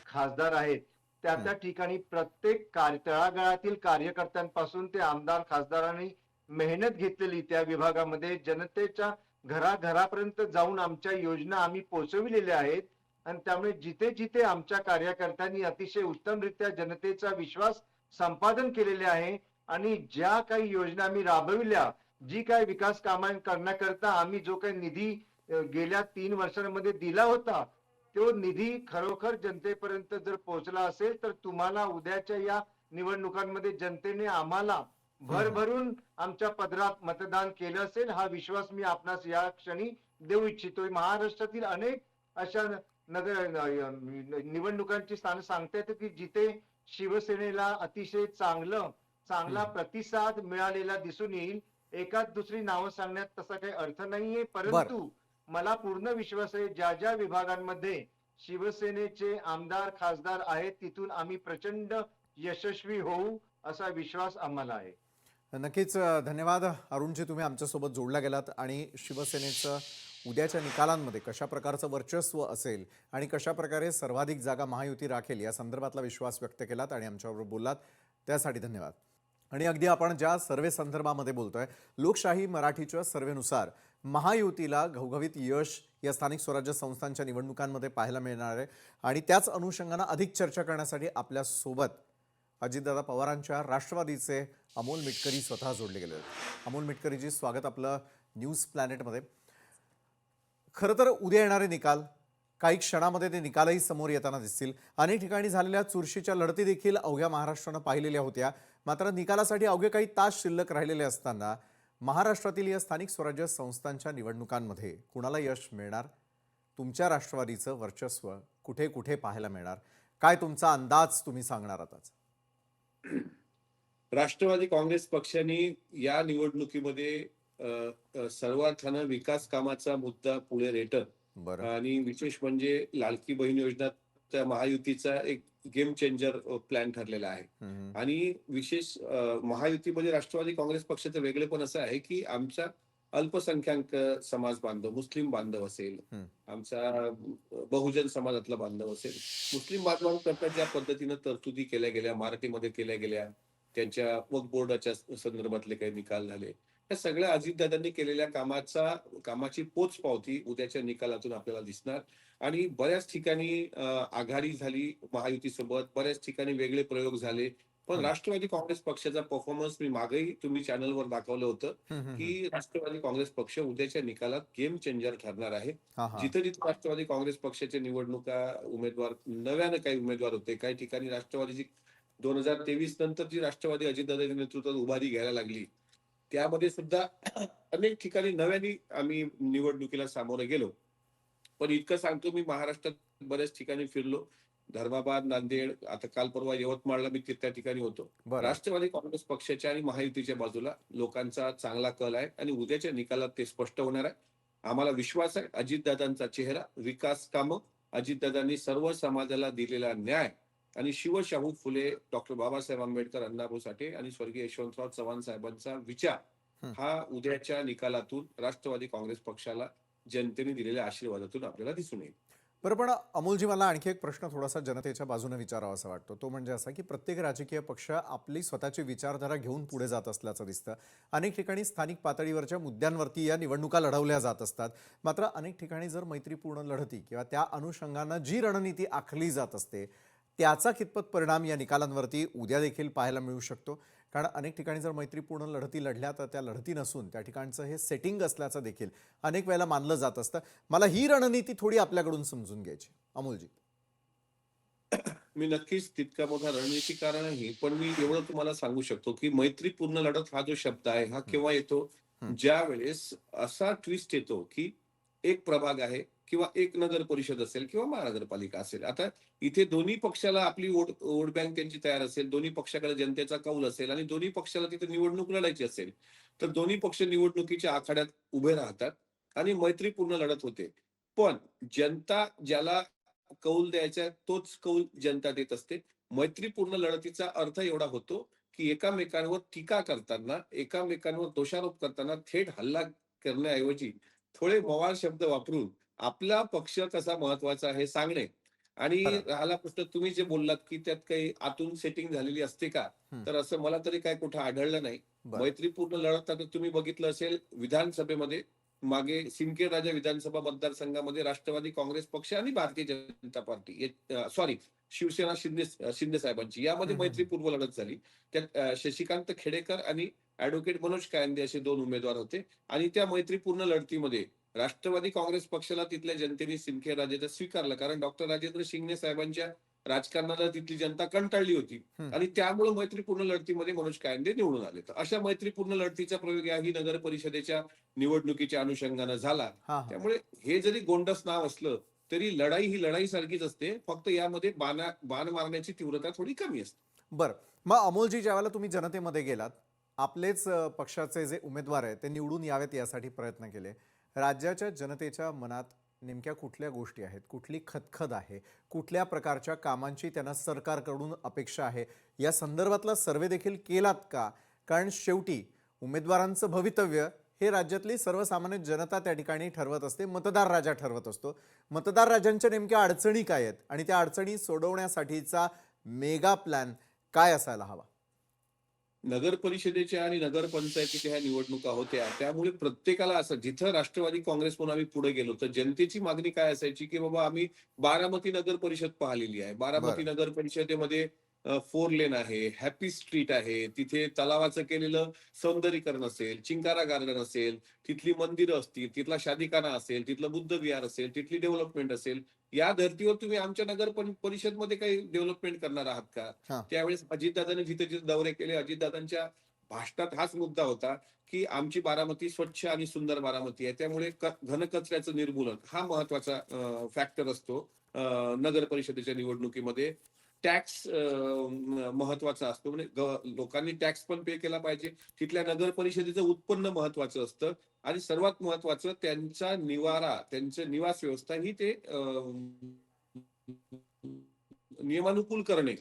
खासदार आहेत, त्या ठिकाणी प्रत्येक तळागाळातील कार्यकर्त्यांपासून ते आमदार खासदारांनी मेहनत घेतलेली त्या विभागामध्ये जनतेच्या घराघरापर्यंत जाऊन आमच्या योजना आम्ही पोहोचविलेल्या आहेत. आणि त्यामुळे जिथे जिथे आमच्या कार्यकर्त्यांनी अतिशय उत्तमरित्या जनतेचा विश्वास संपादन केलेले आहे आणि ज्या काही योजना आम्ही राबविल्या, जी काही विकास कामं करण्याकरता आम्ही जो काही निधी गेल्या 3 वर्षांमध्ये दिला होता, तो निधी खरोखर जनतेपर्यंत जर पोहोचला असेल तर तुम्हाला उद्याच्या या निवडणुकांमध्ये जनतेने आम्हाला भरभरून आमच्या पदरात मतदान केलं असेल, हा विश्वास मी आपणास या क्षणी देऊ इच्छितोय. महाराष्ट्रातील अनेक अशा निवडणुकांची स्थान सांगता येतं की जिथे शिवसेनेला अतिशय चांगला प्रतिसाद मिळालेला दिसून येईल. एकाच दुसरी नावं सांगण्यात तसा काही अर्थ नाहीये, परंतु मला पूर्ण विश्वास आहे ज्या ज्या विभागांमध्ये शिवसेनेचे आमदार खासदार आहेत तिथून आम्ही प्रचंड यशस्वी होऊ असा विश्वास आम्हाला आहे. नक्कीच धन्यवाद अरुणजी, तुम्ही आमच्यासोबत जोडला गेलात आणि शिवसेनेचं उद्याच्या निकालांमध्ये कशा प्रकारचं वर्चस्व असेल आणि कशा प्रकारे सर्वाधिक जागा महायुती राखेल या संदर्भातला विश्वास व्यक्त केलात आणि आमच्याबरोबर बोललात त्यासाठी धन्यवाद. आणि अगदी आपण ज्या सर्वे संदर्भामध्ये बोलतोय, लोकशाही मराठीच्या सर्वेनुसार महायुतीला घवघवीत यश या स्थानिक स्वराज्य संस्थांच्या निवडणुकांमध्ये पाहायला मिळणार आहे आणि त्याच अनुषंगानं अधिक चर्चा करण्यासाठी आपल्यासोबत अजितदादा पवारांच्या राष्ट्रवादीचे अमोल मिटकरी स्वतः जोडले गेले आहेत. अमोल मिटकरीजी, स्वागत आपलं न्यूज प्लॅनेटमध्ये. खरं तर उद्या येणारे निकाल, काही क्षणामध्ये ते निकालही समोर येताना दिसतील. अनेक ठिकाणी झालेल्या चुरशीच्या लढती देखील अवघ्या महाराष्ट्रानं पाहिलेल्या होत्या. मात्र निकालासाठी अवघे काही तास शिल्लक राहिलेले असताना महाराष्ट्रातील या स्थानिक स्वराज्य संस्थांच्या निवडणुकांमध्ये कुणाला यश मिळणार? तुमच्या राष्ट्रवादीचं वर्चस्व कुठे कुठे पाहायला मिळणार? काय तुमचा अंदाज तुम्ही सांगणार आताच? राष्ट्रवादी काँग्रेस पक्षाने या निवडणुकीमध्ये सर्वार्थानं विकास कामाचा मुद्दा पुढे रेटत बरं. आणि विशेष म्हणजे लाडकी बहीण योजना त्या महायुतीचा एक गेम चेंजर प्लॅन ठरलेला आहे. हम्म. आणि विशेष महायुतीमध्ये राष्ट्रवादी काँग्रेस पक्षाचं वेगळेपण असं आहे की आमचा अल्पसंख्याक समाज बांधव, मुस्लिम बांधव असेल, आमचा बहुजन समाजातला बांधव असेल, मुस्लिम बांधवांकरता ज्या पद्धतीनं तरतुदी केल्या गेल्या, मराठीमध्ये केल्या गेल्या, त्यांच्या वक्फ बोर्डाच्या संदर्भातले काही निकाल झाले, या सगळ्या अजितदादांनी केलेल्या कामाची पोचपावती उद्याच्या निकालातून आपल्याला दिसणार. आणि बऱ्याच ठिकाणी आघाडी झाली महायुतीसोबत, बऱ्याच ठिकाणी वेगळे प्रयोग झाले, पण राष्ट्रवादी काँग्रेस पक्षाचा परफॉर्मन्स मी मागेही तुम्ही चॅनलवर दाखवलं होतं की राष्ट्रवादी काँग्रेस पक्ष उद्याच्या निकालात गेम चेंजर ठरणार आहे. जिथे जिथे राष्ट्रवादी काँग्रेस पक्षाच्या निवडणुका उमेदवार नव्यानं काही उमेदवार होते, काही ठिकाणी राष्ट्रवादीची 2023 नंतर जी राष्ट्रवादी अजितदादांच्या नेतृत्वात उभारी घ्यायला लागली, त्यामध्ये सुद्धा अनेक ठिकाणी नव्याने आम्ही निवडणुकीला सामोरे गेलो. पण इतकं सांगतो, मी महाराष्ट्रात बऱ्याच ठिकाणी फिरलो, धर्माबाद, नांदेड, आता काल परवा यवतमाळला मी त्या ठिकाणी होतो. राष्ट्रवादी काँग्रेस पक्षाच्या आणि महायुतीच्या बाजूला लोकांचा चांगला कल आहे आणि उद्याच्या निकालात ते स्पष्ट होणार आहे. आम्हाला विश्वास आहे अजितदादांचा चेहरा, विकास कामं, अजितदादांनी सर्व समाजाला दिलेला न्याय आणि शिवशाहू फुले, डॉक्टर बाबासाहेब आंबेडकर, अण्णाभाऊ साठे आणि स्वर्गीय यशवंतराव चव्हाण साहेबांचा विचार हा उद्याच्या निकालातून राष्ट्रवादी काँग्रेस पक्षाला जनतेने दिलेल्या आशीर्वादातून आपल्याला दिसून येईल. बरं, पण अमोलजी, मला आणखी एक प्रश्न थोडासा जनतेच्या बाजूने विचारावा असा वाटतो. तो म्हणजे असा की प्रत्येक राजकीय पक्ष आपली स्वतःची विचारधारा घेऊन पुढे जात असल्याचं दिसतं. अनेक ठिकाणी स्थानिक पातळीवरच्या मुद्द्यांवरती या निवडणुका लढवल्या जात असतात. मात्र अनेक ठिकाणी जर मैत्रीपूर्ण लढती किंवा त्या अनुषंगानं जी रणनीती आखली जात असते त्याचा कितपत परिणाम या निकालांवरती उद्या देखील पाहायला मिळू शकतो? कारण अनेक ठिकाणी जर मैत्रीपूर्ण लढती लढल्या तर त्या लढती नसून त्या ठिकाणचं हे सेटिंग असल्याचं देखील अनेक वेळेला मानलं जात असतं. मला ही रणनीती थोडी आपल्याकडून समजून घ्यायची. अमोलजी, मी नक्कीच तितका मोठा रणनीतिकार नाही, पण मी एवढं तुम्हाला सांगू शकतो की मैत्रीपूर्ण लढत हा जो शब्द आहे हा केव्हा येतो, ज्या वेळेस असा ट्विस्ट येतो की एक प्रभाग आहे किंवा एक नगर परिषद असेल किंवा महानगरपालिका असेल. आता इथे दोन्ही पक्षाला आपली वोट बँक त्यांची तयार असेल, दोन्ही पक्षाकडे जनतेचा कौल असेल आणि दोन्ही पक्षाला तिथे निवडणूक लढायची असेल, तर दोन्ही पक्ष निवडणुकीच्या आखाड्यात उभे राहतात आणि मैत्रीपूर्ण लढत होते. पण जनता ज्याला कौल द्यायचा तोच कौल जनता देत असते. मैत्रीपूर्ण लढतीचा अर्थ एवढा होतो की एकामेकांवर टीका करताना, एकामेकांवर दोषारोप करताना थेट हल्ला करण्याऐवजी थोडे मवाळ शब्द वापरून आपला पक्ष कसा महत्वाचा आहे सांगणे. आणि राहिला प्रश्न तुम्ही जे बोललात की त्यात काही आतून सेटिंग झालेली असते का, तर असं मला तरी काय कुठं आढळलं नाही. मैत्रीपूर्ण लढत आता तुम्ही बघितलं असेल विधानसभेमध्ये मागे सिंदखेड राजा विधानसभा मतदारसंघामध्ये राष्ट्रवादी काँग्रेस पक्ष आणि भारतीय जनता पार्टी, सॉरी, शिवसेना शिंदे साहेबांची यामध्ये मैत्रीपूर्व लढत झाली. त्यात शशिकांत खेडेकर आणि ऍडव्होकेट मनोज कायंदे असे दोन उमेदवार होते आणि त्या मैत्रीपूर्ण लढतीमध्ये राष्ट्रवादी काँग्रेस पक्षाला तिथल्या जनतेने सिंदखेड राजाचं स्वीकारलं, कारण डॉक्टर राजेंद्र शिंगणे साहेबांच्या राजकारणाला तिथली जनता कंटाळली होती आणि त्यामुळे मैत्रीपूर्ण लढतीमध्ये मनोज कायंदे निवडून आले. तर अशा मैत्रीपूर्ण लढतीचा प्रयोग याही नगर परिषदेच्या निवडणुकीच्या अनुषंगानं झाला. त्यामुळे हे जरी गोंडस नाव असलं तरी लढाई ही लढाई सारखीच असते, फक्त यामध्ये बाण मारण्याची तीव्रता थोडी कमी असते. बरं, मग अमोलजी, ज्यावेळेला तुम्ही जनतेमध्ये गेलात, आपलेच पक्षाचे जे उमेदवार आहेत ते निवडून यावेत यासाठी प्रयत्न केले, राज्याच्या जनतेच्या मनात नेमक्या कुठल्या गोष्टी आहेत, कुठली खदखद आहे, कुठल्या प्रकारच्या कामांची त्यांना सरकारकडून अपेक्षा आहे, या संदर्भातला सर्वे देखील केलात का? कारण शेवटी उमेदवारांचं भवितव्य हे राज्यातली सर्वसामान्य जनता त्या ठिकाणी ठरवत असते, मतदार राजा ठरवत असतो. मतदार राजांच्या नेमक्या अडचणी काय आहेत आणि त्या अडचणी सोडवण्यासाठीचा मेगा प्लॅन काय असायला हवा? नगर परिषदेच्या आणि नगरपंचायतीच्या ह्या निवडणुका होत्या, त्यामुळे प्रत्येकाला असं जिथं राष्ट्रवादी काँग्रेस म्हणून आम्ही पुढे गेलो तर जनतेची मागणी काय असायची की बाबा आम्ही बारामती नगर परिषद पाहिलेली आहे. बारामती बरं. नगर परिषदेमध्ये 4 लेन आहे, हॅपी स्ट्रीट आहे, तिथे तलावाचं केलेलं सौंदर्यीकरण असेल, चिंकारा गार्डन असेल, तिथली मंदिरं असतील, तिथला शादीखाना असेल, तिथलं बुद्ध विहार असेल, तिथली डेव्हलपमेंट असेल. या धर्तीवर तुम्ही आमच्या नगर परिषदमध्ये काही डेव्हलपमेंट करणार आहात का? हां. त्यावेळेस अजितदादांनी जिथे जिथे दौरे केले, अजितदादांच्या भाषणात हाच मुद्दा होता की आमची बारामती स्वच्छ आणि सुंदर बारामती आहे. त्यामुळे घनकचऱ्याचं निर्मूलन हा महत्वाचा फॅक्टर असतो नगर परिषदेच्या निवडणुकीमध्ये. टॅक्स महत्वाचा असतो, म्हणजे लोकांनी टॅक्स पण पे केला पाहिजे. तिथल्या नगर परिषदेचं उत्पन्न महत्वाचं असतं आणि सर्वात महत्वाचं त्यांचा निवारा, त्यांचं निवास व्यवस्था ही ते नियमानुकूल करणे.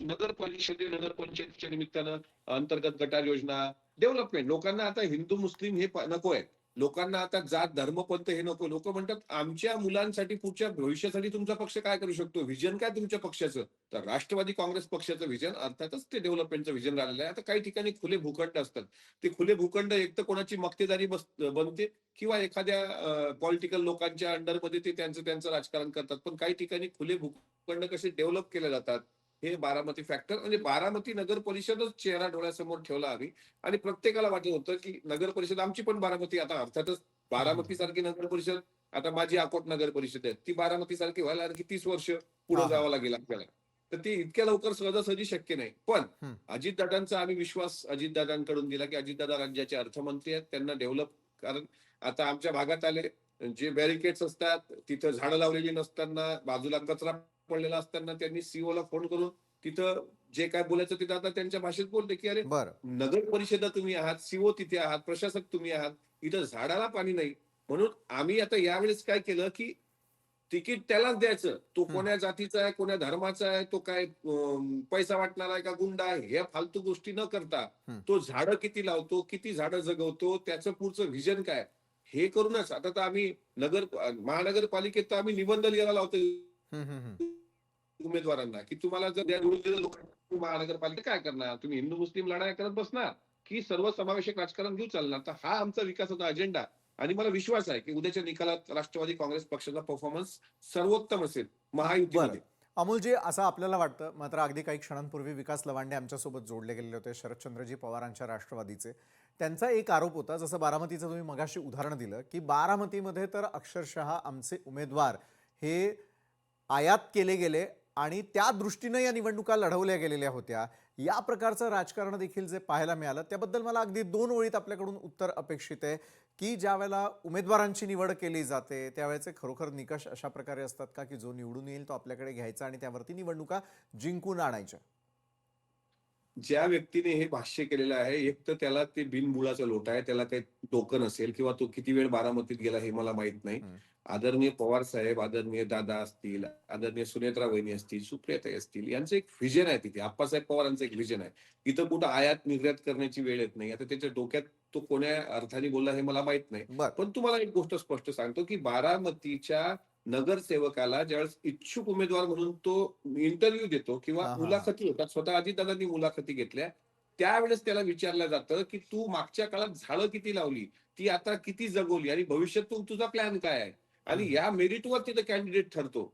नगर परिषदे नगर पंचायतीच्या निमित्तानं अंतर्गत गटार योजना, डेव्हलपमेंट. लोकांना आता हिंदू मुस्लिम हे नको आहे. लोकांना आता जात धर्म पंथ हे नको. लोक म्हणतात आमच्या मुलांसाठी पुढच्या भविष्यासाठी तुमचा पक्ष काय करू शकतो, व्हिजन काय तुमच्या पक्षाचं. तर राष्ट्रवादी काँग्रेस पक्षाचं व्हिजन अर्थातच ते डेव्हलपमेंटचं व्हिजन राहिलेलं आहे. आता काही ठिकाणी खुले भूखंड असतात, ते खुले भूखंड एक तर कोणाची मक्तेदारी बनते किंवा एखाद्या पॉलिटिकल लोकांच्या अंडरमध्ये ते त्यांचं राजकारण करतात. पण काही ठिकाणी खुले भूखंड कसे डेव्हलप केले जातात हे बारामती फॅक्टर, म्हणजे बारामती नगर परिषदच चेहरा डोळ्यासमोर ठेवला आम्ही. आणि प्रत्येकाला वाटत होतं की नगर परिषद आमची पण बारामती, आता अर्थातच बारामती सारखी नगर परिषद, आता माझी अकोट नगर परिषद आहे, ती बारामती सारखी व्हायला आणखी 30 वर्ष पुढे हा. जावं लागेल आपल्याला. तर ती इतक्या लवकर सहजासहजी शक्य नाही. पण हम्म. अजितदादांचा आम्ही विश्वास अजितदादांकडून दिला की अजितदादा राज्याचे अर्थमंत्री आहेत, त्यांना डेव्हलप. कारण आता आमच्या भागात आले जे बॅरिकेड्स असतात, तिथं झाडं लावलेली नसताना, बाजूला कचरा पडलेला असताना त्यांनी सीओ ला फोन करून तिथं जे काय बोलायचं तिथं आता त्यांच्या भाषेत बोलते की अरे बरं. नगर परिषदा तुम्ही आहात, सीओ तिथे आहात, प्रशासक तुम्ही आहात, इथं झाडाला पाणी नाही. म्हणून आम्ही आता यावेळेस काय केलं की तिकीट त्यालाच द्यायचं. तो कोण्या जातीचा आहे, कोण्या धर्माचा आहे, तो काय पैसा वाटणार आहे का गुंडा आहे, हे फालतू गोष्टी न करता तो झाडं किती लावतो, किती झाडं जगवतो, त्याचं पुढचं व्हिजन काय हे करूनच आता तर आम्ही महानगरपालिकेत तर आम्ही निबंध लिहायला लावतो उमेदवारांना की तुम्हाला जर निवडून दिलं लोकांनी महानगरपालिका काय करणार, तुम्ही हिंदू मुस्लिम लढाई करत बसणार की सर्वसमावेशक राजकारण घेऊन चालणार. तर हा आमचा विकासाचा अजेंडा आणि मला विश्वास आहे की उद्याच्या निकालात राष्ट्रवादी काँग्रेस पक्षाचा परफॉर्मन्स सर्वोत्तम असेल महायुतीमध्ये. अमोलजी, असं आपल्याला वाटतं, मात्र अगदी काही क्षणांपूर्वी विकास लवांडे आमच्यासोबत जोडले गेलेले होते, शरदचंद्रजी पवारांच्या राष्ट्रवादीचे. त्यांचा एक आरोप होता, जसं बारामतीचं तुम्ही मगाशी उदाहरण दिलं, की बारामतीमध्ये तर अक्षरशः आमचे उमेदवार हे आयात केले गेले आणि त्या दृष्टीने या निवडणुका लढवल्या गेलेल्या होत्या. या प्रकारचं राजकारण देखील जे पाहायला मिळालं, त्याबद्दल मला अगदी 2 ओळीत आपल्याकडून उत्तर अपेक्षित आहे की ज्या वेळेला उमेदवारांची निवड केली जाते त्यावेळेचे खरोखर निकष अशा प्रकारे असतात का की जो निवडून येईल तो आपल्याकडे घ्यायचा आणि त्यावरती निवडणुका जिंकून आणायच्या? ज्या व्यक्तीने हे भाष्य केलेलं आहे, एक तर त्याला ते बिनबुडाचा लोटा आहे, त्याला काही डोकं नसेल किंवा तो किती वेळ बारामतीत गेला हे मला माहित नाही. आदरणीय पवार साहेब, आदरणीय दादा असतील, आदरणीय सुनेत्रा वहिनी असतील, सुप्रियाताई असतील, यांचं एक व्हिजन आहे तिथे. आप्पासाहेब पवारांचं एक व्हिजन आहे. इथं कुठं आयात निर्यात करण्याची वेळ येत नाही. आता त्याच्या डोक्यात तो कोण्या अर्थाने बोलला हे मला माहित नाही. बरं. पण तुम्हाला एक गोष्ट स्पष्ट सांगतो की बारामतीच्या नगरसेवकाला ज्यावेळेस इच्छुक उमेदवार म्हणून तो इंटरव्ह्यू देतो किंवा मुलाखती होतात, स्वतः अजितदादांनी मुलाखती घेतल्या, त्यावेळेस त्याला विचारलं जातं की तू मागच्या काळात झाडं किती लावली, ती आता किती जगवली आणि भविष्यात तुझा प्लॅन काय आहे. आणि या मेरिटवर तिथं कॅन्डिडेट ठरतो.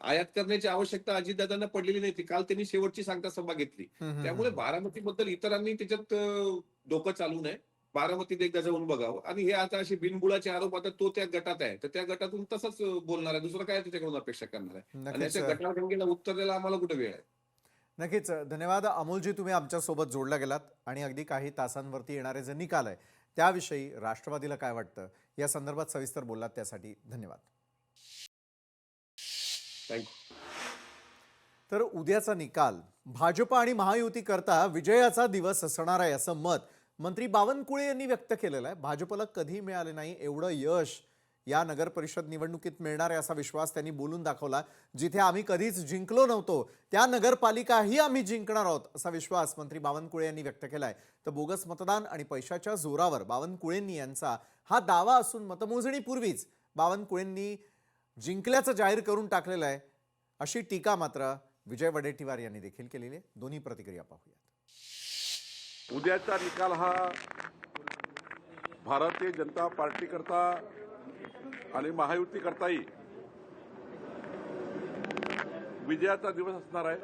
आयात करण्याची आवश्यकता अजितदादांना पडलेली नाही. काल त्यांनी शेवटची सांगता सभा घेतली. त्यामुळे बारामतीबद्दल इतरांनी त्याच्यात डोकं चालू नये. बारामतीत एकदा जाऊन बघावं. आणि हे आता असे बिनबुडाचे आरोप, आता तो त्या गटात आहे तर त्या गटातून तसंच बोलणार आहे, दुसरं काय त्याच्याकडून अपेक्षा करणार आहे. आणि नक्कीच. याच्या गटाला उत्तर द्यायला आम्हाला कुठे वेळ आहे. नक्कीच. धन्यवाद अमोलजी, तुम्ही आमच्यासोबत जोडला गेलात आणि अगदी काही तासांवरती येणारे जे निकाल आहे त्याविषयी राष्ट्रवादीला काय वाटतं या संदर्भात सविस्तर बोललात, त्यासाठी धन्यवाद. थँक्यू. तर उद्याचा निकाल भाजप आणि महायुती करता विजयाचा दिवस असणार आहे असं मत मंत्री बावनकुळे यांनी व्यक्त केलेलं आहे. भाजपला कधी मिळाले नाही एवढं यश या नगर परिषद निवडणुकीत मिळणार आहे असा विश्वास त्यांनी बोलून दाखवला। जिथे आम्ही कधीच जिंकलो नव्हतो त्या नगरपालिकाही आम्ही जिंकणार आहोत असा विश्वास मंत्री बावनकुळे यांनी व्यक्त केलाय। तर बोगस मतदान आणि पैशाच्या जोरावर बावनकुळेंनी यांचा हा दावा असून मतमोजणीपूर्वीच बावनकुळेंनी जिंकल्याचं जाहीर करून टाकलेलं आहे अशी टीका मात्र विजय वडेट्टीवार यांनी देखील केलेली आहे। दोन्ही प्रतिक्रिया पाहूयात। उद्याचा निकाल हा भारतीय जनता पार्टी करता आणि महायुती करताही विजयाचा दिवस असणार आहे।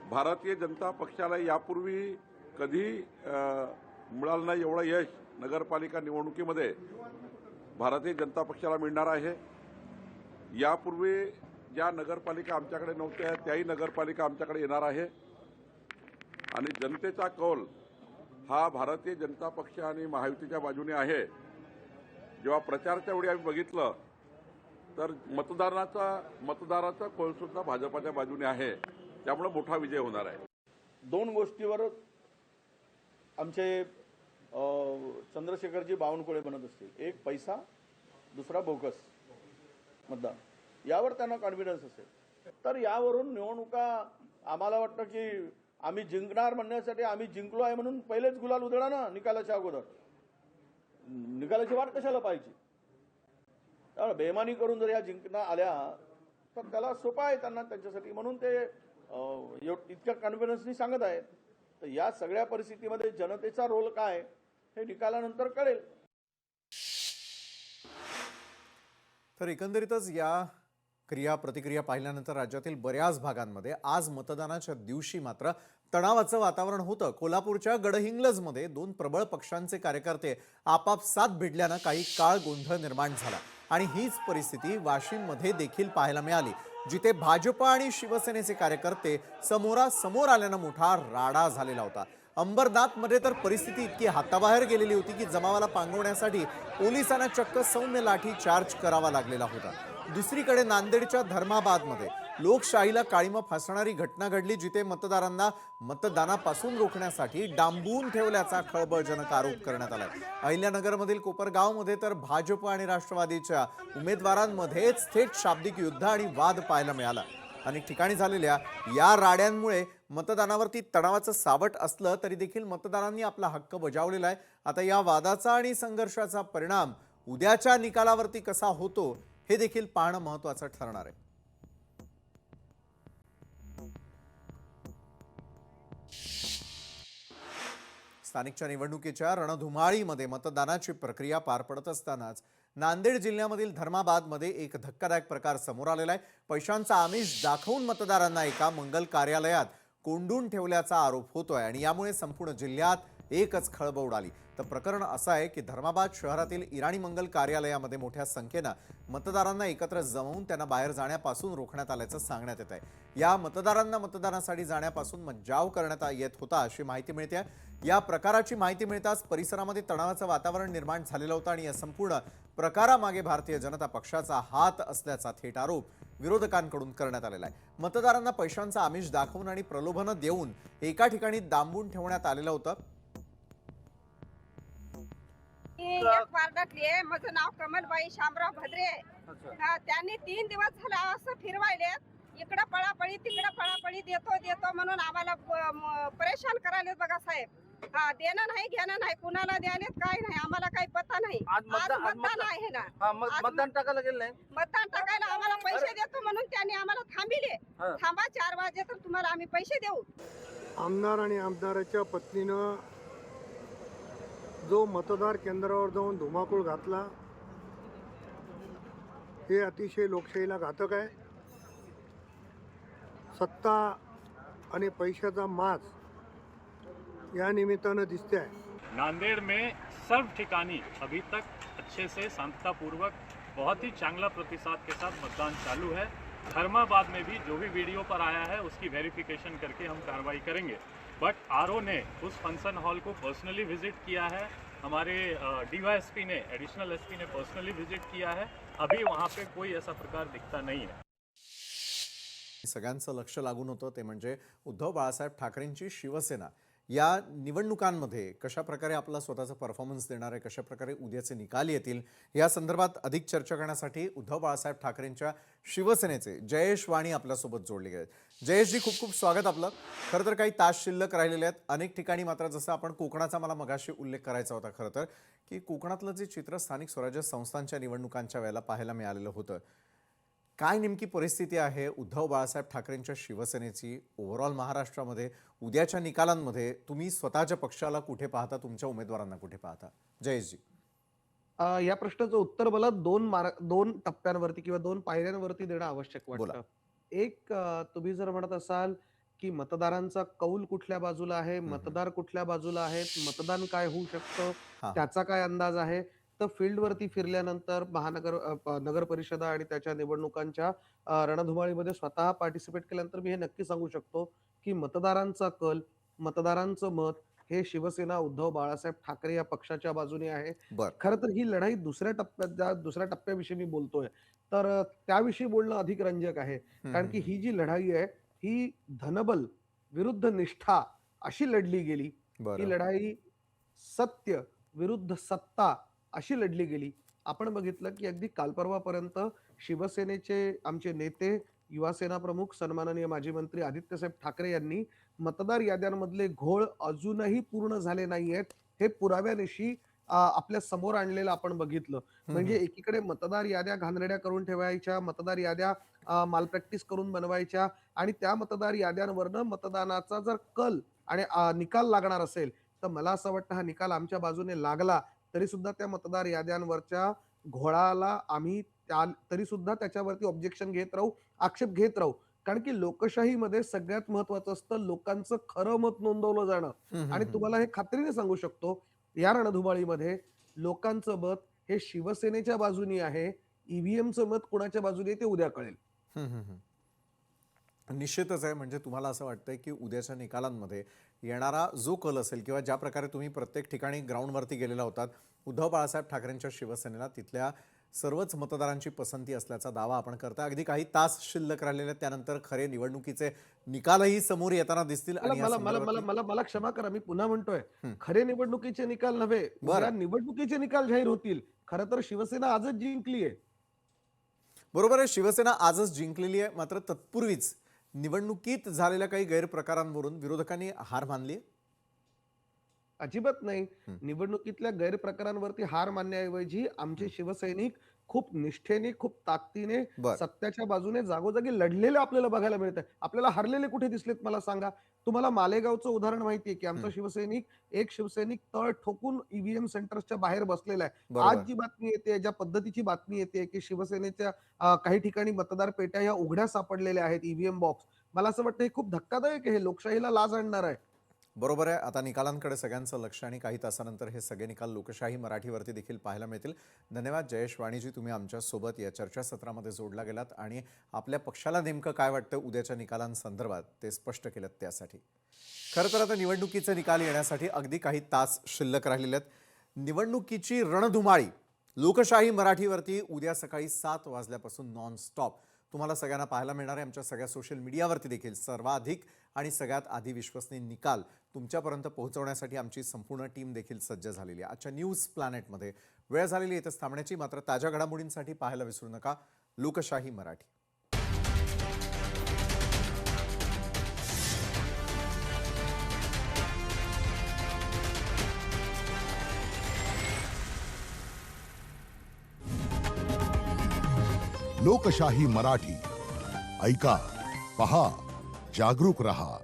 भारतीय जनता पक्षाला यापूर्वी कधी मिळालं नाही एवढं यश नगरपालिका निवडणुकीमध्ये भारतीय जनता पक्षाला मिळणार आहे। यापूर्वी ज्या नगरपालिका आमच्याकडे नव्हत्या त्याही नगरपालिका आमच्याकडे येणार आहे आणि जनतेचा कौल हा भारतीय जनता पक्ष आणि महायुतीच्या बाजूने आहे। जेव्हा प्रचाराच्या वेळी आम्ही बघितलं तर मतदाराचा कौल सुद्धा भाजपाच्या बाजूने आहे, त्यामुळे मोठा विजय होणार आहे। दोन गोष्टीवर आमचे चंद्रशेखरजी बावनकुळे म्हणत असतील, एक पैसा, दुसरा बोगस मतदान, यावर त्यांना कॉन्फिडन्स असेल। तर यावरून निवडणुका आम्हाला वाटतं की आम्ही जिंकणार म्हणण्यासाठी आम्ही जिंकलो आहे म्हणून पहिलेच गुलाल उधळा ना निकालाच्या अगोदर। निकालाची वाट कशाला पाहिजे? तर बेमानी करून जर या जिंकणं आल्या तर त्याला सोपा आहे त्यांना त्यांच्यासाठी, म्हणून ते इतक्या कॉन्फिडन्सनी सांगत आहेत। तर या सगळ्या परिस्थितीमध्ये जनतेचा रोल काय हे निकालानंतर कळेल। तर एकंदरीतच या क्रिया प्रतिक्रिया पाहिल्यानंतर राज्यातील बऱ्याच भागांमध्ये आज मतदानाच्या दिवशी मात्र तणावाचं वातावरण होतं। कोल्हापूरच्या गडहिंग्लजमध्ये दोन प्रबळ पक्षांचे कार्यकर्ते आपापसात भिडल्यानं काही काळ गोंधळ निर्माण झाला आणि हीच परिस्थिती वाशिममध्ये देखील पाहायला मिळाली, जिथे भाजपा आणि शिवसेनेचे कार्यकर्ते समोरासमोर आल्यानं मोठा राडा झालेला होता। अंबरनाथमध्ये तर परिस्थिती इतकी हाताबाहेर गेलेली होती की जमावाला पांगवण्यासाठी पोलिसांना चक्क सौम्य लाठी चार्ज करावा लागलेला होता। दुसरीकडे नांदेडच्या धर्माबादमध्ये लोकशाहीला काळीमा फासणारी घटना घडली, जिथे मतदारांना मतदानापासून रोखण्यासाठी डांबून ठेवल्याचा खळबळजनक आरोप करण्यात आला। अहिल्यानगरमधील कोपरगावमध्ये तर भाजप आणि राष्ट्रवादीच्या उमेदवारांमध्येच थेट शाब्दिक युद्ध आणि वाद पाहायला मिळाला। अनेक ठिकाणी झालेल्या या राड्यांमुळे मतदानावरती तणावाचं सावट असलं तरी देखील मतदारांनी आपला हक्क बजावलेला आहे। आता या वादाचा आणि संघर्षाचा परिणाम उद्याच्या निकालावरती कसा होतो हे देखील पाहणं महत्त्वाचं ठरणार आहे। स्थानिकच्या निवडणुकीच्या रणधुमाळीमध्ये मतदानाची प्रक्रिया पार पडत असतानाच नांदेड जिल्ह्यामधील धर्माबादमध्ये एक धक्कादायक प्रकार समोर आलेला आहे। पैशांचा आमिष दाखवून मतदारांना एका मंगल कार्यालयात कोंडून ठेवल्याचा आरोप होतोय आणि यामुळे संपूर्ण जिल्ह्यात एकच खळबळ उडाली। तर प्रकरण असं आहे की धर्माबाद शहरातील इराणी मंगल कार्यालयामध्ये मोठ्या संख्येनं मतदारांना एकत्र जमवून त्यांना बाहेर जाण्यापासून रोखण्यात आल्याचं सांगण्यात येत आहे। या मतदारांना मतदानासाठी जाण्यापासून मज्जाव करण्यात येत होता अशी माहिती मिळते। या प्रकाराची माहिती मिळताच परिसरामध्ये तणावाचं वातावरण निर्माण झालेलं होतं आणि या संपूर्ण प्रकारामागे भारतीय जनता पक्षाचा हात असल्याचा थेट आरोप विरोधकांकडून करण्यात आलेला आहे। मतदारांना पैशांचा आमिष दाखवून आणि प्रलोभनं देऊन एका ठिकाणी डांबून ठेवण्यात आलेलं होतं। एक वार्डातली आहे, माझं नाव कमलबाई शामराव भद्रे आहे। त्यांनी 3 दिवस झाला असं फिरवायले, इकडं पळापळी तिकडं पळापळी, देतो म्हणून आम्हाला परेशान करायले बघा साहेब। देणं नाही घेणं नाही, कुणाला द्यायले काय नाही, आम्हाला काही पत्ता नाही। आज मतदान आहे ना, मतदान टाकायला गेलं नाही, मतदान टाकायला आम्हाला पैसे देतो म्हणून त्यांनी आम्हाला थांबिले। थांबा 4 वाजे तर तुम्हाला आम्ही पैसे देऊ। आमदार आणि आमदाराच्या पत्नीनं जो मतदार केंद्रावर जाऊन धुमाकूळ घातला हे अतिशय लोकशाहीला घातक आहे। सत्ता आणि पैशाचा माज या निमित्तानं दिसते आहे। नांदेड़ में सर्व ठिकानी अभी तक अच्छे से शांततापूर्वक बहुत ही चांगला प्रतिसाद के साथ मतदान चालू है। धर्माबाद में भी जो भी वीडियो पर आया है उसकी वेरिफिकेशन करके हम कार्रवाई करेंगे। बट आरओ ने उस फंक्शन हॉल को पर्सनली विजिट किया है, हमारे डीवाईएसपी ने, एडिशनल एसपी ने पर्सनली विजिट किया है। अभी वहाँ पे कोई ऐसा प्रकार दिखता नहीं है। सगळ्यांचं लक्ष लागून होतं ते म्हणजे उद्धव बाळासाहेब ठाकरेंची शिवसेना या निवडणुकांमध्ये कशा प्रकारे आपला स्वतःचा परफॉर्मन्स देणार आहे, कशा प्रकारे उद्याचे निकाल येतील, या संदर्भात अधिक चर्चा करण्यासाठी उद्धव बाळासाहेब ठाकरेंच्या शिवसेनेचे जयेश वाणी आपल्यासोबत जोडले गेले. जयेशजी, खूप खूप स्वागत आपलं. खरं तर काही तास शिल्लक राहिलेले आहेत अनेक ठिकाणी, मात्र जसं आपण कोकणाचा मला मगाशी उल्लेख करायचा होता, खरं तर की कोकणातलं जे चित्र स्थानिक स्वराज्य संस्थांच्या निवडणुकांच्या वेळेला पाहायला मिळालेलं होतं, काय नेमकी परिस्थिती आहे उद्धव बाळासाहेब ठाकरेंच्या शिवसेनेची ओव्हरऑल महाराष्ट्रामध्ये उद्याच्या निकालांमध्ये? तुम्ही स्वतःच्या पक्षाला कुठे पाहता, तुमच्या उमेदवारांना कुठे पाहता? जयेशजी. या प्रश्नाचं उत्तर मला दोन टप्प्यांवरती किंवा दोन पायऱ्यांवरती देणं आवश्यक बोला. वाटतं. एक, तुम्ही जर म्हणत असाल की मतदारांचा कौल कुठल्या बाजूला आहे, मतदार कुठल्या बाजूला आहेत, मतदान काय होऊ शकतं, हा. त्याचा काय अंदाज आहे, तर फील्डवरती फिरल्यानंतर नगर परिषदा आणि त्याच्या निवडणुकांच्या रणधुमाळीमध्ये स्वतः पार्टिसिपेट केल्यानंतर मी हे नक्की सांगू शकतो की मतदारांचा कल, मतदारांचं मत हे शिवसेना उद्धव बाळासाहेब ठाकरे या पक्षाच्या बाजूने आहे. बर. खरं तर ही लढाई दुसऱ्या टप्प्याविषयी मी बोलतोय, तर त्याविषयी बोलणं अधिक रंजक आहे. कारण की ही जी लढाई आहे ही धनबल विरुद्ध निष्ठा अशी लढली गेली. ही बरं. लढाई सत्य विरुद्ध सत्ता अशी लढली गेली. आपण बघितलं की अगदी काल परवापर्यंत शिवसेनेचे आमचे नेते, युवासेना प्रमुख सन्माननीय माजी मंत्री आदित्यसाहेब ठाकरे यांनी मतदार याद्यांमधले घोळ अजूनही पूर्ण झाले नाहीयेत हे पुराव्यानिशी आपल्या समोर आणलेलं आपण बघितलं. म्हणजे एकीकडे मतदार याद्या घाणेरड्या करून ठेवायच्या, मतदार याद्या मालप्रॅक्टिस करून बनवायच्या आणि त्या मतदार याद्यांवरनं मतदानाचा जर कल आणि निकाल लागणार असेल, तर मला असं वाटतं हा निकाल आमच्या बाजूने लागला तरी सुद्धा त्या मतदार याद्यांवरच्या घोळाला आम्ही तरी सुद्धा त्याच्यावरती ऑब्जेक्शन घेत राहू, आक्षेप घेत राहू. कारण की लोकशाहीमध्ये सगळ्यात महत्वाचं असतं लोकांचं खरं मत नोंदवलं जाणं. आणि तुम्हाला हे खात्रीने सांगू शकतो, या रणधुमाळीमध्ये लोकांचं मत हे शिवसेनेच्या बाजूनी आहे. ईव्हीएमचं मत कुणाच्या बाजूने आहे ते उद्या कळेल. निश्चितच आहे. म्हणजे तुम्हाला असं वाटतंय की उद्याच्या निकालांमध्ये येणारा जो कल असेल किंवा ज्या प्रकारे तुम्ही प्रत्येक ठिकाणी ग्राउंडवरती गेलेला होतात, उद्धव बाळासाहेब ठाकरेंच्या शिवसेनेला तिथल्या सर्वच मतदारांची पसंती असल्याचा दावा आपण करता. अगदी काही तास शिल्लक राहिलेले आहेत, त्यानंतर खरे निवडणुकीचे निकालही समोर येताना दिसतील. आणि या मला मला मला संदर्भातली- मला मला क्षमा करा, मी पुन्हा म्हणतोय, खरे निवडणुकीचे निकाल नव्हे, बरं. उद्या निवडणुकीचे निकाल जाहीर होतील. खरं तर शिवसेना आजच जिंकली आहे. बरोबर आहे, शिवसेना आजच जिंकलेली आहे. मात्र तत्पूर्वीच निवडणुकीत झालेल्या काही गैरप्रकारांवरून विरोधकांनी हार मानली. अजिबात नाही. निवडणुकीतल्या गैरप्रकारांवरती हार मानण्याऐवजी आमचे शिवसैनिक खूप निष्ठेने, खूप ताकदीने बर. सत्याच्या बाजूने जागोजागी लढलेले आपल्याला बघायला मिळत आहे. आपल्याला हरलेले कुठे दिसलेत मला सांगा. तुम्हाला मालेगावचं उदाहरण माहितीये की आमचा एक शिवसैनिक तळ ठोकून ईव्हीएम सेंटर्सच्या बाहेर बसलेला आहे. बरोबर. आज जी बातमी येते, ज्या पद्धतीची बातमी येते की शिवसेनेच्या काही ठिकाणी मतदार पेट्या या उघड्या सापडलेल्या आहेत, ईव्हीएम बॉक्स, मला असं वाटतं हे खूप धक्कादायक आहे, हे लोकशाहीला लाज आणणार आहे. बरोबर आहे. आता निकालांकडे सगळ्यांचं लक्ष आणि काही तासानंतर हे सगळे निकाल लोकशाही मराठीवरती देखील पाहायला मिळतील. धन्यवाद जयेश वाणीजी, तुम्ही आमच्यासोबत या चर्चासत्रामध्ये जोडला गेलात आणि आपल्या पक्षाला नेमकं काय वाटतं उद्याच्या निकालांसंदर्भात ते स्पष्ट केलं त्यासाठी. खरं तर आता निवडणुकीचे निकाल येण्यासाठी अगदी काही तास शिल्लक राहिलेले आहेत. निवडणुकीची रणधुमाळी लोकशाही मराठीवरती उद्या सकाळी 7 वाजल्यापासून नॉन स्टॉप तुम्हाला सगळ्यांना पाहायला मिळणार आहे. आमच्या सगळ्या सोशल मीडियावरती देखील सर्वाधिक आणि सगळ्यात आधी विश्वसनीय निकाल तुमच्यापर्यंत पोहोचवण्यासाठी आमची संपूर्ण टीम देखील सज्ज झालेली आहे. आजच्या न्यूज प्लॅनेटमध्ये वेळ झालेली इथंच थांबण्याची. मात्र ताज्या घडामोडींसाठी पाहायला विसरू नका लोकशाही मराठी. लोकशाही मराठी ऐका, पहा, जागरूक रहा.